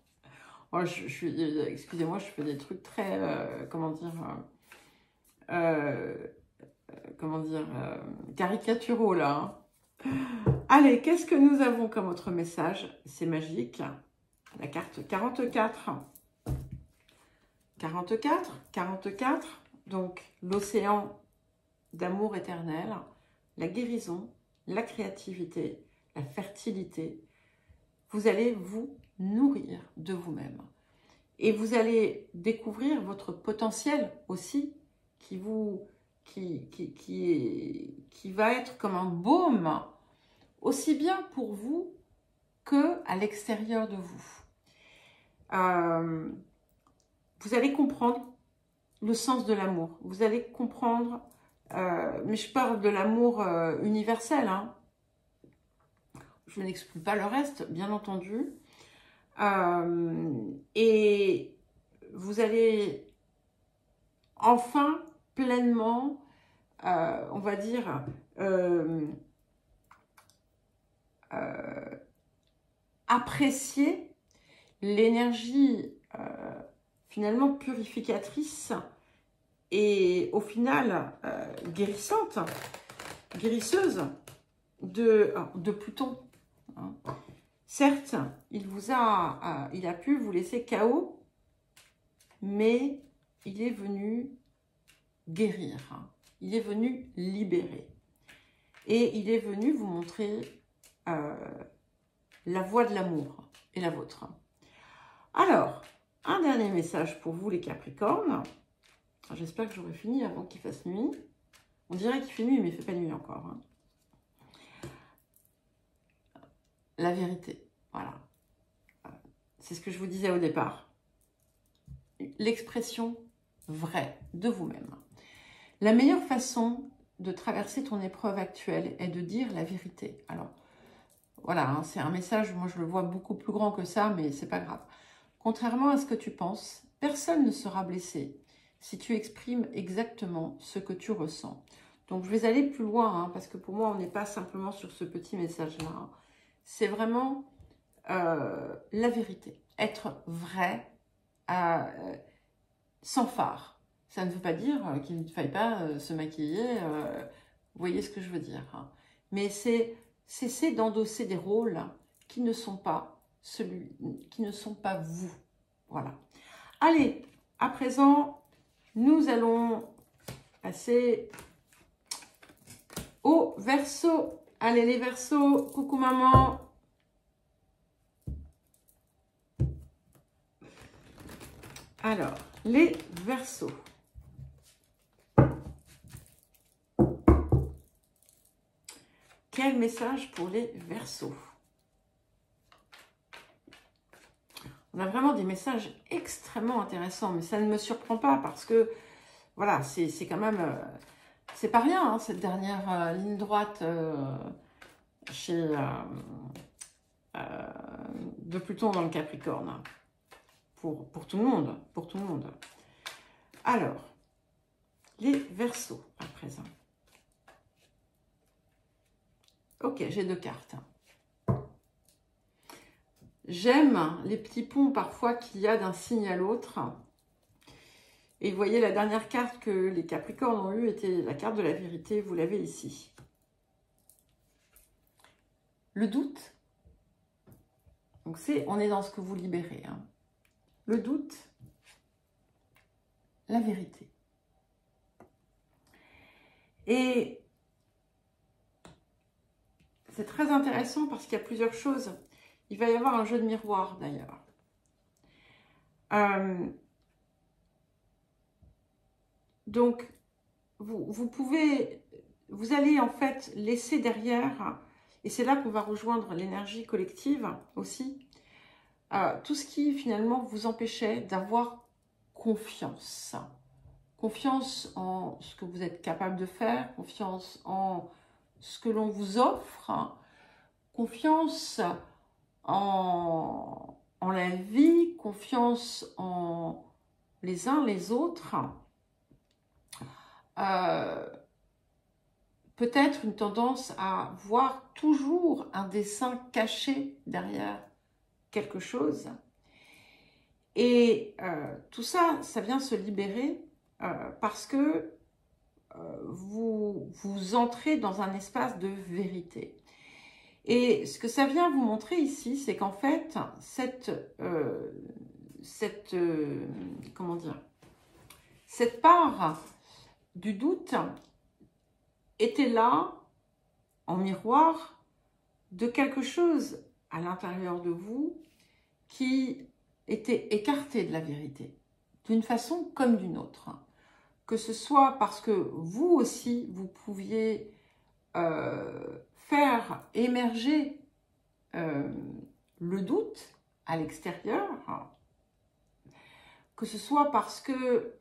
Oh, excusez-moi, je fais des trucs très, caricaturaux là. Hein. Allez, qu'est-ce que nous avons comme autre message? C'est magique. La carte 44. 44, donc l'océan d'amour éternel, la guérison, la créativité, la fertilité. Vous allez vous nourrir de vous-même. Et vous allez découvrir votre potentiel aussi qui va être comme un baume aussi bien pour vous qu'à l'extérieur de vous. Vous allez comprendre le sens de l'amour. Vous allez comprendre, mais je parle de l'amour universel, hein. Je n'exclus pas le reste, bien entendu. Et vous allez enfin pleinement, on va dire, apprécier l'énergie finalement purificatrice et au final guérissante, guérisseuse de Pluton. Hein. Certes, il a pu vous laisser KO, mais il est venu guérir, hein. Il est venu libérer. Et il est venu vous montrer la voie de l'amour et la vôtre. Alors, un dernier message pour vous les Capricornes. J'espère que j'aurai fini avant qu'il fasse nuit. On dirait qu'il fait nuit, mais il ne fait pas nuit encore, hein. La vérité, voilà. C'est ce que je vous disais au départ. L'expression vraie de vous-même. La meilleure façon de traverser ton épreuve actuelle est de dire la vérité. Alors, voilà, hein, c'est un message, moi je le vois beaucoup plus grand que ça, mais c'est pas grave. Contrairement à ce que tu penses, personne ne sera blessé si tu exprimes exactement ce que tu ressens. Donc je vais aller plus loin, hein, parce que pour moi on n'est pas simplement sur ce petit message-là. Hein. C'est vraiment la vérité. Être vrai, sans phare. Ça ne veut pas dire qu'il ne faille pas se maquiller. Vous voyez ce que je veux dire. Hein. Mais c'est cesser d'endosser des rôles qui ne sont pas vous. Voilà. Allez, à présent, nous allons passer au Verseau. Allez les Verseaux, coucou maman. Alors, les Verseaux. Quel message pour les Verseaux? On a vraiment des messages extrêmement intéressants, mais ça ne me surprend pas parce que, voilà, c'est quand même, c'est pas rien, hein, cette dernière ligne droite de Pluton dans le Capricorne, hein, pour tout le monde, pour tout le monde. Alors, les Verseaux à présent. Ok, j'ai 2 cartes. J'aime les petits ponts parfois qu'il y a d'un signe à l'autre. Et vous voyez, la dernière carte que les Capricornes ont eue était la carte de la vérité. Vous l'avez ici. Le doute. Donc on est dans ce que vous libérez. Hein. Le doute. La vérité. Et c'est très intéressant parce qu'il y a plusieurs choses. Il va y avoir un jeu de miroir d'ailleurs. Donc, vous allez en fait laisser derrière, et c'est là qu'on va rejoindre l'énergie collective aussi, tout ce qui finalement vous empêchait d'avoir confiance. Confiance en ce que vous êtes capable de faire, confiance en ce que l'on vous offre, hein, confiance en la vie, confiance en les uns les autres. Peut-être une tendance à voir toujours un dessein caché derrière quelque chose. Et tout ça, ça vient se libérer parce que vous entrez dans un espace de vérité. Et ce que ça vient vous montrer ici, c'est qu'en fait, comment dire, cette part du doute était là, en miroir, de quelque chose à l'intérieur de vous qui était écarté de la vérité, d'une façon comme d'une autre. Que ce soit parce que vous aussi, vous pouviez faire émerger le doute à l'extérieur, que ce soit parce que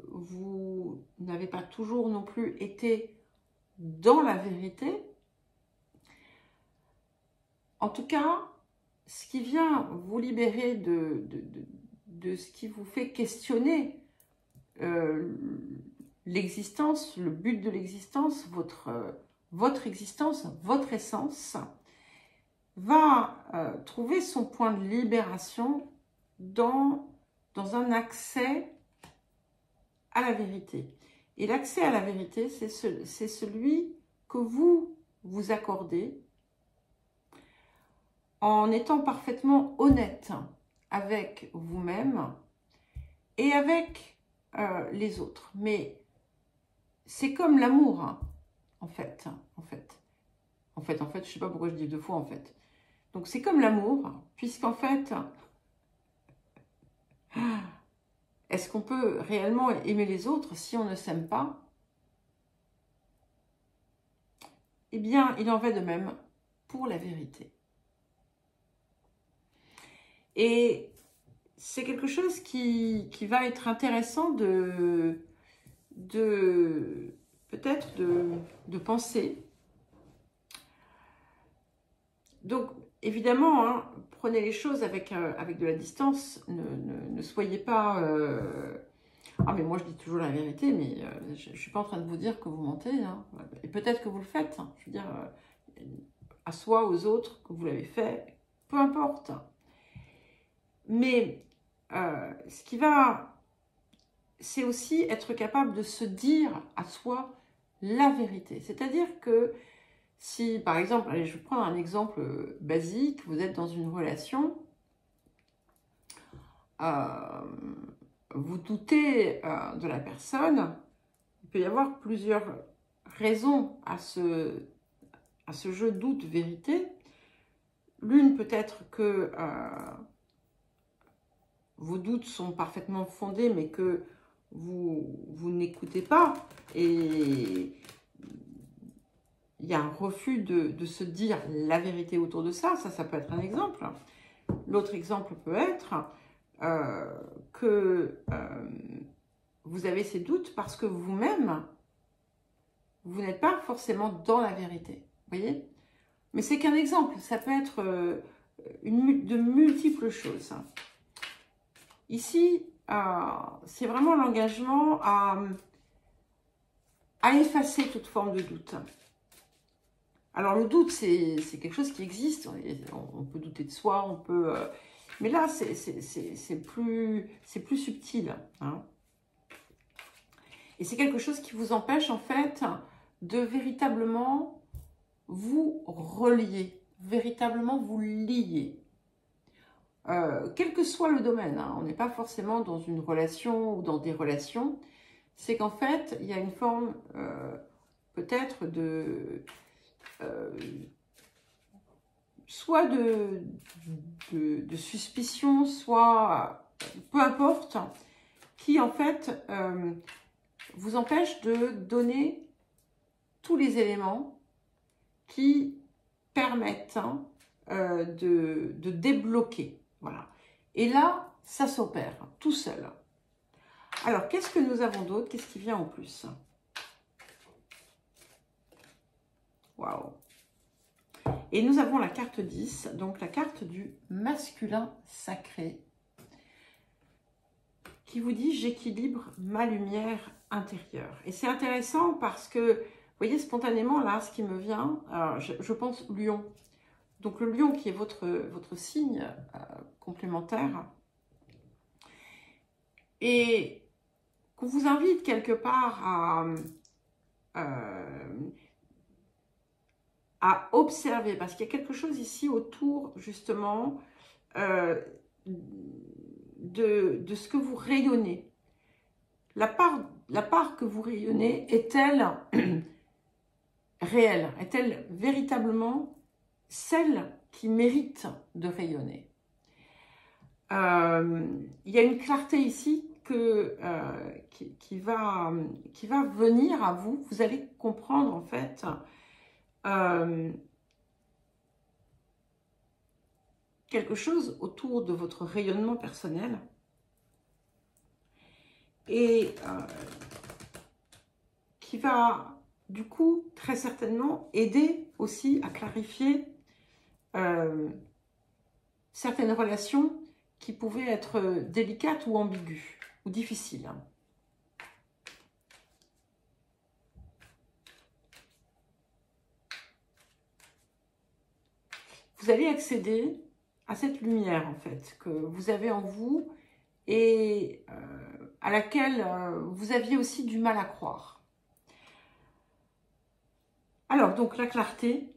vous n'avez pas toujours non plus été dans la vérité. En tout cas, ce qui vient vous libérer de ce qui vous fait questionner l'existence, le but de l'existence, votre existence, votre essence, va trouver son point de libération dans un accès à la vérité. Et l'accès à la vérité, c'est celui que vous vous accordez en étant parfaitement honnête avec vous-même et avec les autres. Mais c'est comme l'amour, hein, en fait, je ne sais pas pourquoi je dis deux fois en fait. Donc c'est comme l'amour, puisqu'en fait, est-ce qu'on peut réellement aimer les autres si on ne s'aime pas? Eh bien, il en va de même pour la vérité. Et c'est quelque chose qui va être intéressant peut-être de penser. Donc, évidemment, hein, prenez les choses avec de la distance. Ne soyez pas... Ah, mais moi, je dis toujours la vérité, mais je ne suis pas en train de vous dire que vous mentez. Hein. Et peut-être que vous le faites. Hein. Je veux dire, à soi, aux autres, que vous l'avez fait, peu importe. Mais ce qui va... c'est aussi être capable de se dire à soi la vérité. C'est-à-dire que si, par exemple, allez, je vais prendre un exemple basique, vous êtes dans une relation, vous doutez de la personne, il peut y avoir plusieurs raisons à ce jeu doute-vérité. L'une peut être que vos doutes sont parfaitement fondés, mais que vous n'écoutez pas et il y a un refus de se dire la vérité autour de ça. Ça peut être un exemple. L'autre exemple peut être que vous avez ces doutes parce que vous-même, vous n'êtes pas forcément dans la vérité. Vous voyez? Mais c'est qu'un exemple. Ça peut être de multiples choses. Ici, c'est vraiment l'engagement à effacer toute forme de doute. Alors, le doute, c'est quelque chose qui existe. On peut douter de soi, on peut... mais là, c'est plus subtil. Hein. Et c'est quelque chose qui vous empêche, en fait, de véritablement vous relier, véritablement vous lier. Quel que soit le domaine, hein, on n'est pas forcément dans une relation ou dans des relations, c'est qu'en fait, il y a une forme peut-être de... soit de suspicion, soit peu importe, qui en fait vous empêche de donner tous les éléments qui permettent de débloquer. Voilà. Et là, ça s'opère tout seul. Alors, qu'est-ce que nous avons d'autre? Qu'est-ce qui vient en plus? Waouh! Et nous avons la carte 10, donc la carte du masculin sacré, qui vous dit « J'équilibre ma lumière intérieure ». Et c'est intéressant parce que, vous voyez, spontanément, là, ce qui me vient, je pense lion. Donc, le lion qui est votre signe complémentaire. Et qu'on vous invite quelque part à observer, parce qu'il y a quelque chose ici autour, justement, de ce que vous rayonnez. La part que vous rayonnez, est-elle réelle? Est-elle véritablement celle qui mérite de rayonner? Il y a une clarté ici qui va venir à vous. Vous allez comprendre, en fait, quelque chose autour de votre rayonnement personnel et qui va du coup très certainement aider aussi à clarifier certaines relations qui pouvaient être délicates ou ambiguës ou difficiles. Vous allez accéder à cette lumière en fait que vous avez en vous et à laquelle vous aviez aussi du mal à croire. Alors donc la clarté,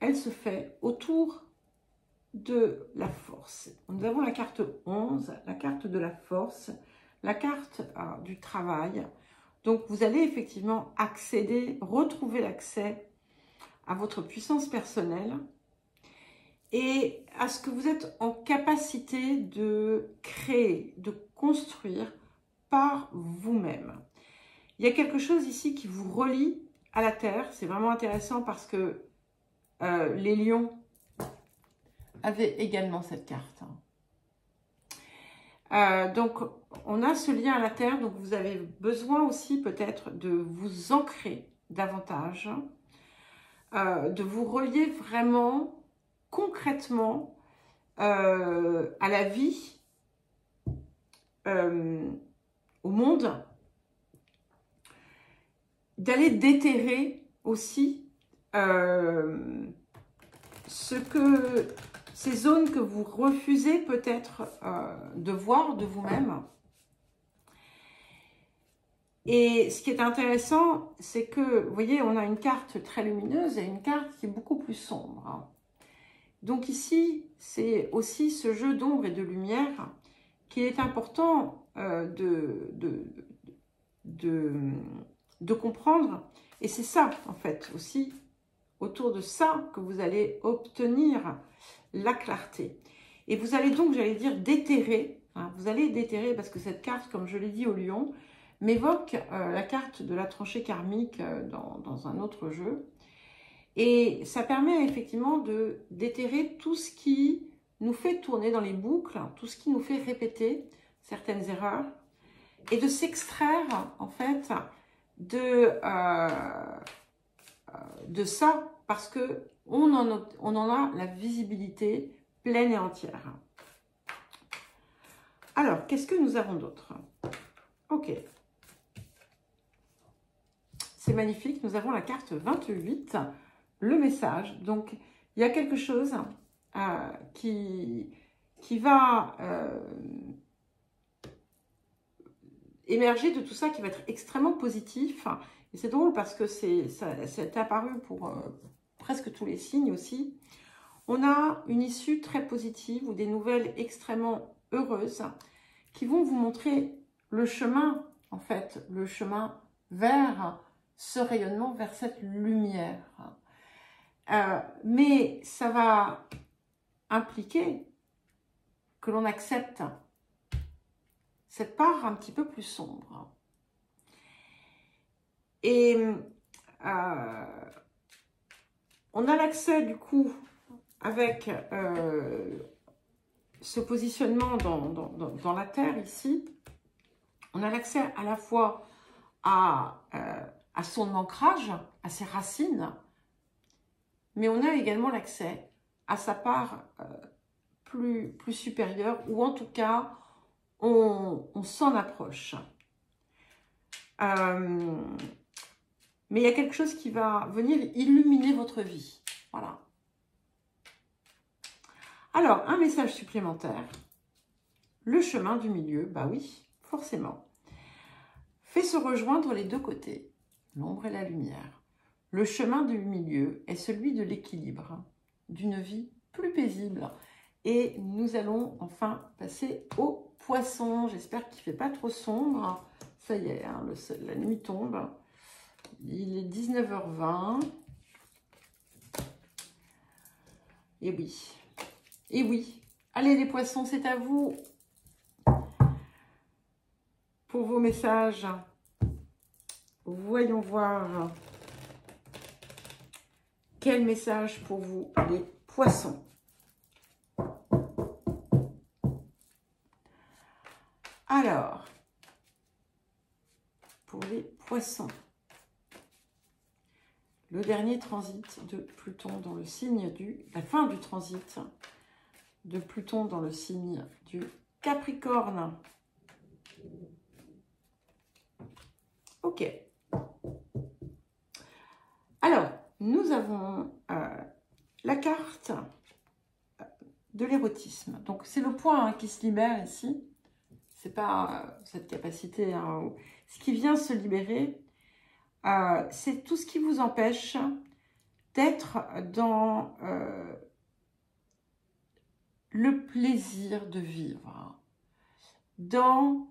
elle se fait autour de la force. Nous avons la carte 11, la carte de la force, la carte du travail. Donc vous allez effectivement accéder, retrouver l'accès à votre puissance personnelle et à ce que vous êtes en capacité de créer, de construire par vous-même. Il y a quelque chose ici qui vous relie à la Terre. C'est vraiment intéressant parce que les lions avaient également cette carte. Donc, on a ce lien à la Terre, donc vous avez besoin aussi peut-être de vous ancrer davantage, de vous relier vraiment concrètement à la vie, au monde, d'aller déterrer aussi ces zones que vous refusez peut-être de voir de vous-même. Et ce qui est intéressant, c'est que, vous voyez, on a une carte très lumineuse et une carte qui est beaucoup plus sombre. Donc ici, c'est aussi ce jeu d'ombre et de lumière qu'il est important de comprendre. Et c'est ça, en fait, aussi, autour de ça, que vous allez obtenir la clarté. Et vous allez donc, j'allais dire, déterrer. Hein, vous allez déterrer, parce que cette carte, comme je l'ai dit au lion, m'évoque la carte de la tranchée karmique dans un autre jeu. Et ça permet effectivement de déterrer tout ce qui nous fait tourner dans les boucles, tout ce qui nous fait répéter certaines erreurs, et de s'extraire, en fait, de ça, parce que on en a la visibilité pleine et entière. Alors, qu'est-ce que nous avons d'autre? Ok. C'est magnifique, nous avons la carte 28, le message. Donc, il y a quelque chose qui va émerger de tout ça, qui va être extrêmement positif. Et c'est drôle parce que c'est apparu pour presque tous les signes aussi. On a une issue très positive ou des nouvelles extrêmement heureuses qui vont vous montrer le chemin, en fait, le chemin vers ce rayonnement, vers cette lumière. Mais ça va impliquer que l'on accepte cette part un petit peu plus sombre. Et on a l'accès du coup avec ce positionnement dans la Terre ici. On a l'accès à la fois à son ancrage, à ses racines, mais on a également l'accès à sa part plus supérieure, ou en tout cas, on s'en approche. Mais il y a quelque chose qui va venir illuminer votre vie. Voilà. Alors, un message supplémentaire. Le chemin du milieu, bah oui, forcément. Fait se rejoindre les deux côtés, l'ombre et la lumière. Le chemin du milieu est celui de l'équilibre, d'une vie plus paisible. Et nous allons enfin passer au poisson. J'espère qu'il ne fait pas trop sombre. Ça y est, hein, la nuit tombe. Il est 19h20. Et oui. Et oui. Allez les poissons, c'est à vous. Pour vos messages. Voyons voir. quel message pour vous, les poissons? Alors, pour les poissons, le dernier transit de Pluton dans le signe la fin du transit de Pluton dans le signe du Capricorne. Ok. Alors, nous avons la carte de l'érotisme. Donc, c'est le point qui se libère ici. C'est pas cette capacité. Hein, ce qui vient se libérer, c'est tout ce qui vous empêche d'être dans le plaisir de vivre, dans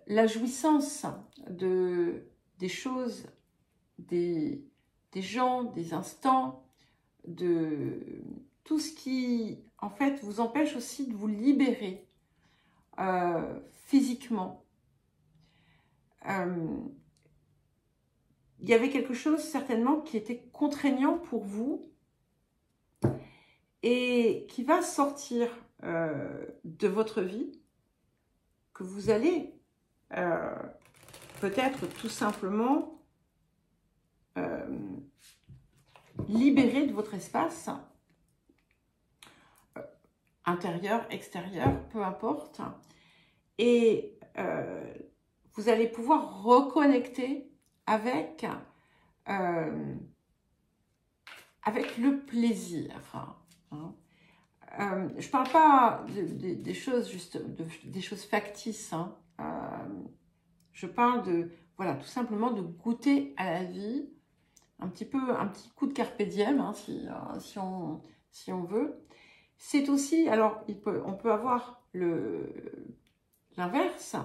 la jouissance des choses, des gens, des instants, de tout ce qui, en fait, vous empêche aussi de vous libérer physiquement. Il y avait quelque chose certainement qui était contraignant pour vous et qui va sortir de votre vie, que vous allez peut-être tout simplement libérer de votre espace intérieur, extérieur, peu importe, et vous allez pouvoir reconnecter avec le plaisir. Hein. Je ne parle pas des choses juste, des choses factices. Hein. Je parle de, voilà, tout simplement de goûter à la vie, un petit coup de carpe diem, hein, si on veut. C'est aussi, alors on peut avoir l'inverse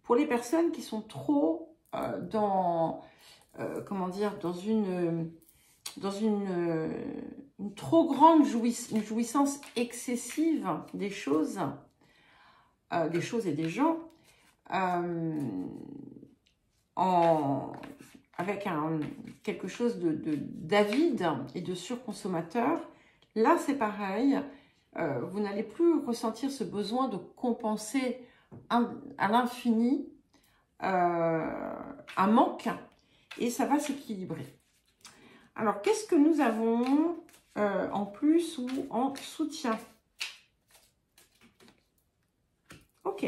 pour les personnes qui sont trop dans, comment dire, dans une trop grande jouissance excessive des choses et des gens, avec quelque chose d'avide et de surconsommateur. Là, c'est pareil. Vous n'allez plus ressentir ce besoin de compenser à l'infini un manque, et ça va s'équilibrer. Alors, qu'est-ce que nous avons en plus ou en soutien? Ok.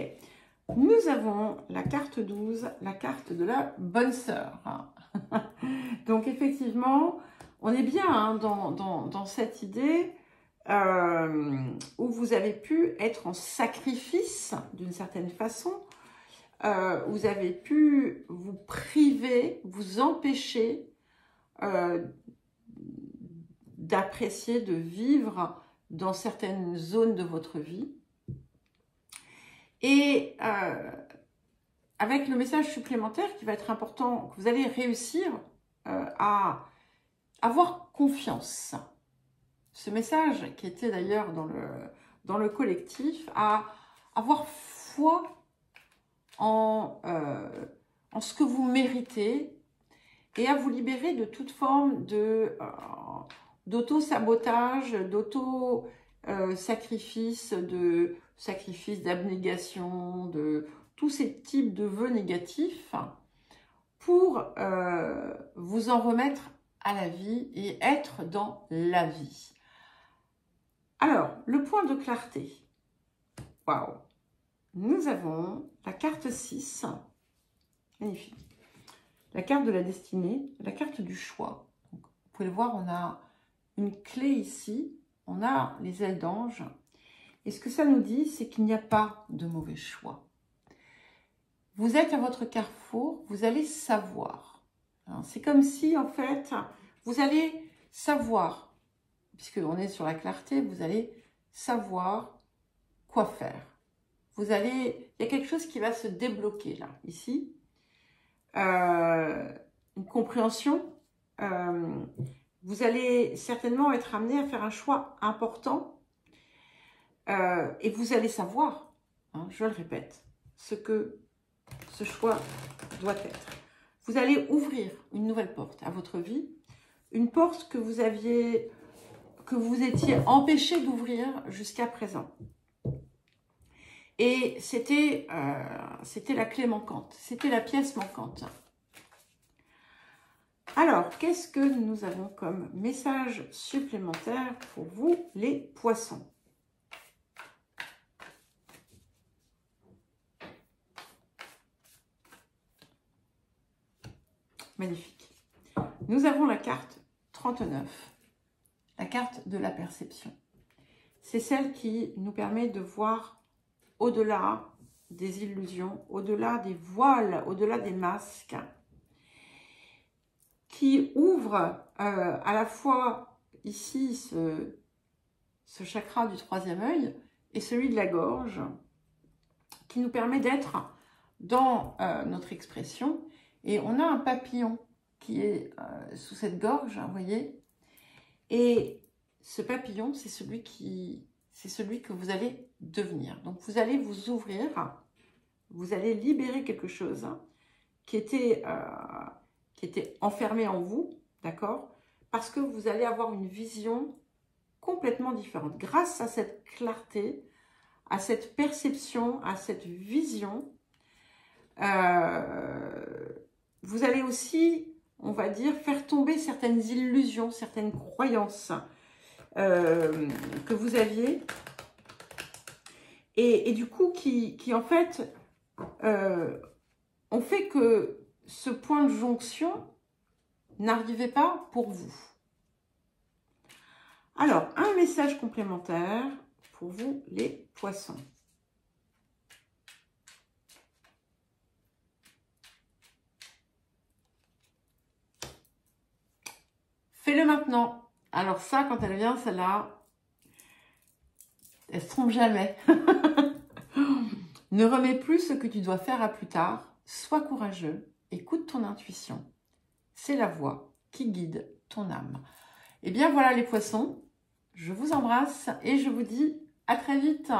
Nous avons la carte 12, la carte de la bonne sœur. Donc, effectivement, on est bien hein, dans cette idée où vous avez pu être en sacrifice d'une certaine façon. Vous avez pu vous priver, vous empêcher d'apprécier, de vivre dans certaines zones de votre vie. Et avec le message supplémentaire qui va être important, que vous allez réussir à avoir confiance. Ce message qui était d'ailleurs dans le collectif, à avoir foi en ce que vous méritez et à vous libérer de toute forme d'auto-sabotage, d'auto-sacrifice, d'abnégation, de tous ces types de vœux négatifs pour vous en remettre à la vie et être dans la vie. Alors, le point de clarté. Waouh! Nous avons la carte 6. Magnifique. La carte de la destinée, la carte du choix. Donc, vous pouvez le voir, on a une clé ici, on a les ailes d'ange. Et ce que ça nous dit, c'est qu'il n'y a pas de mauvais choix. Vous êtes à votre carrefour, vous allez savoir. C'est comme si, en fait, vous allez savoir, puisqu'on est sur la clarté, vous allez savoir quoi faire. Il y a quelque chose qui va se débloquer là, ici. Une compréhension. Vous allez certainement être amené à faire un choix important. Et vous allez savoir, hein, je le répète, ce que ce choix doit être. Vous allez ouvrir une nouvelle porte à votre vie. une porte que vous étiez empêché d'ouvrir jusqu'à présent. Et c'était la clé manquante, c'était la pièce manquante. Alors, qu'est-ce que nous avons comme message supplémentaire pour vous, les poissons? Magnifique. Nous avons la carte 39, la carte de la perception. C'est celle qui nous permet de voir au-delà des illusions, au-delà des voiles, au-delà des masques, qui ouvre à la fois ici ce chakra du troisième œil et celui de la gorge, qui nous permet d'être dans notre expression. Et on a un papillon qui est sous cette gorge, vous voyez. Et ce papillon, c'est celui que vous allez devenir. Donc, vous allez vous ouvrir, vous allez libérer quelque chose qui était enfermé en vous, d'accord? Parce que vous allez avoir une vision complètement différente. Grâce à cette clarté, à cette perception, à cette vision, vous allez aussi, on va dire, faire tomber certaines illusions, certaines croyances que vous aviez. Et du coup, qui en fait, ont fait que ce point de jonction n'arrivait pas pour vous. Alors, un message complémentaire pour vous, les poissons. Fais-le maintenant. Alors ça, quand elle vient, celle-là, elle se trompe jamais. Ne remets plus ce que tu dois faire à plus tard. Sois courageux. Écoute ton intuition. C'est la voix qui guide ton âme. Et bien voilà les poissons. Je vous embrasse et je vous dis à très vite.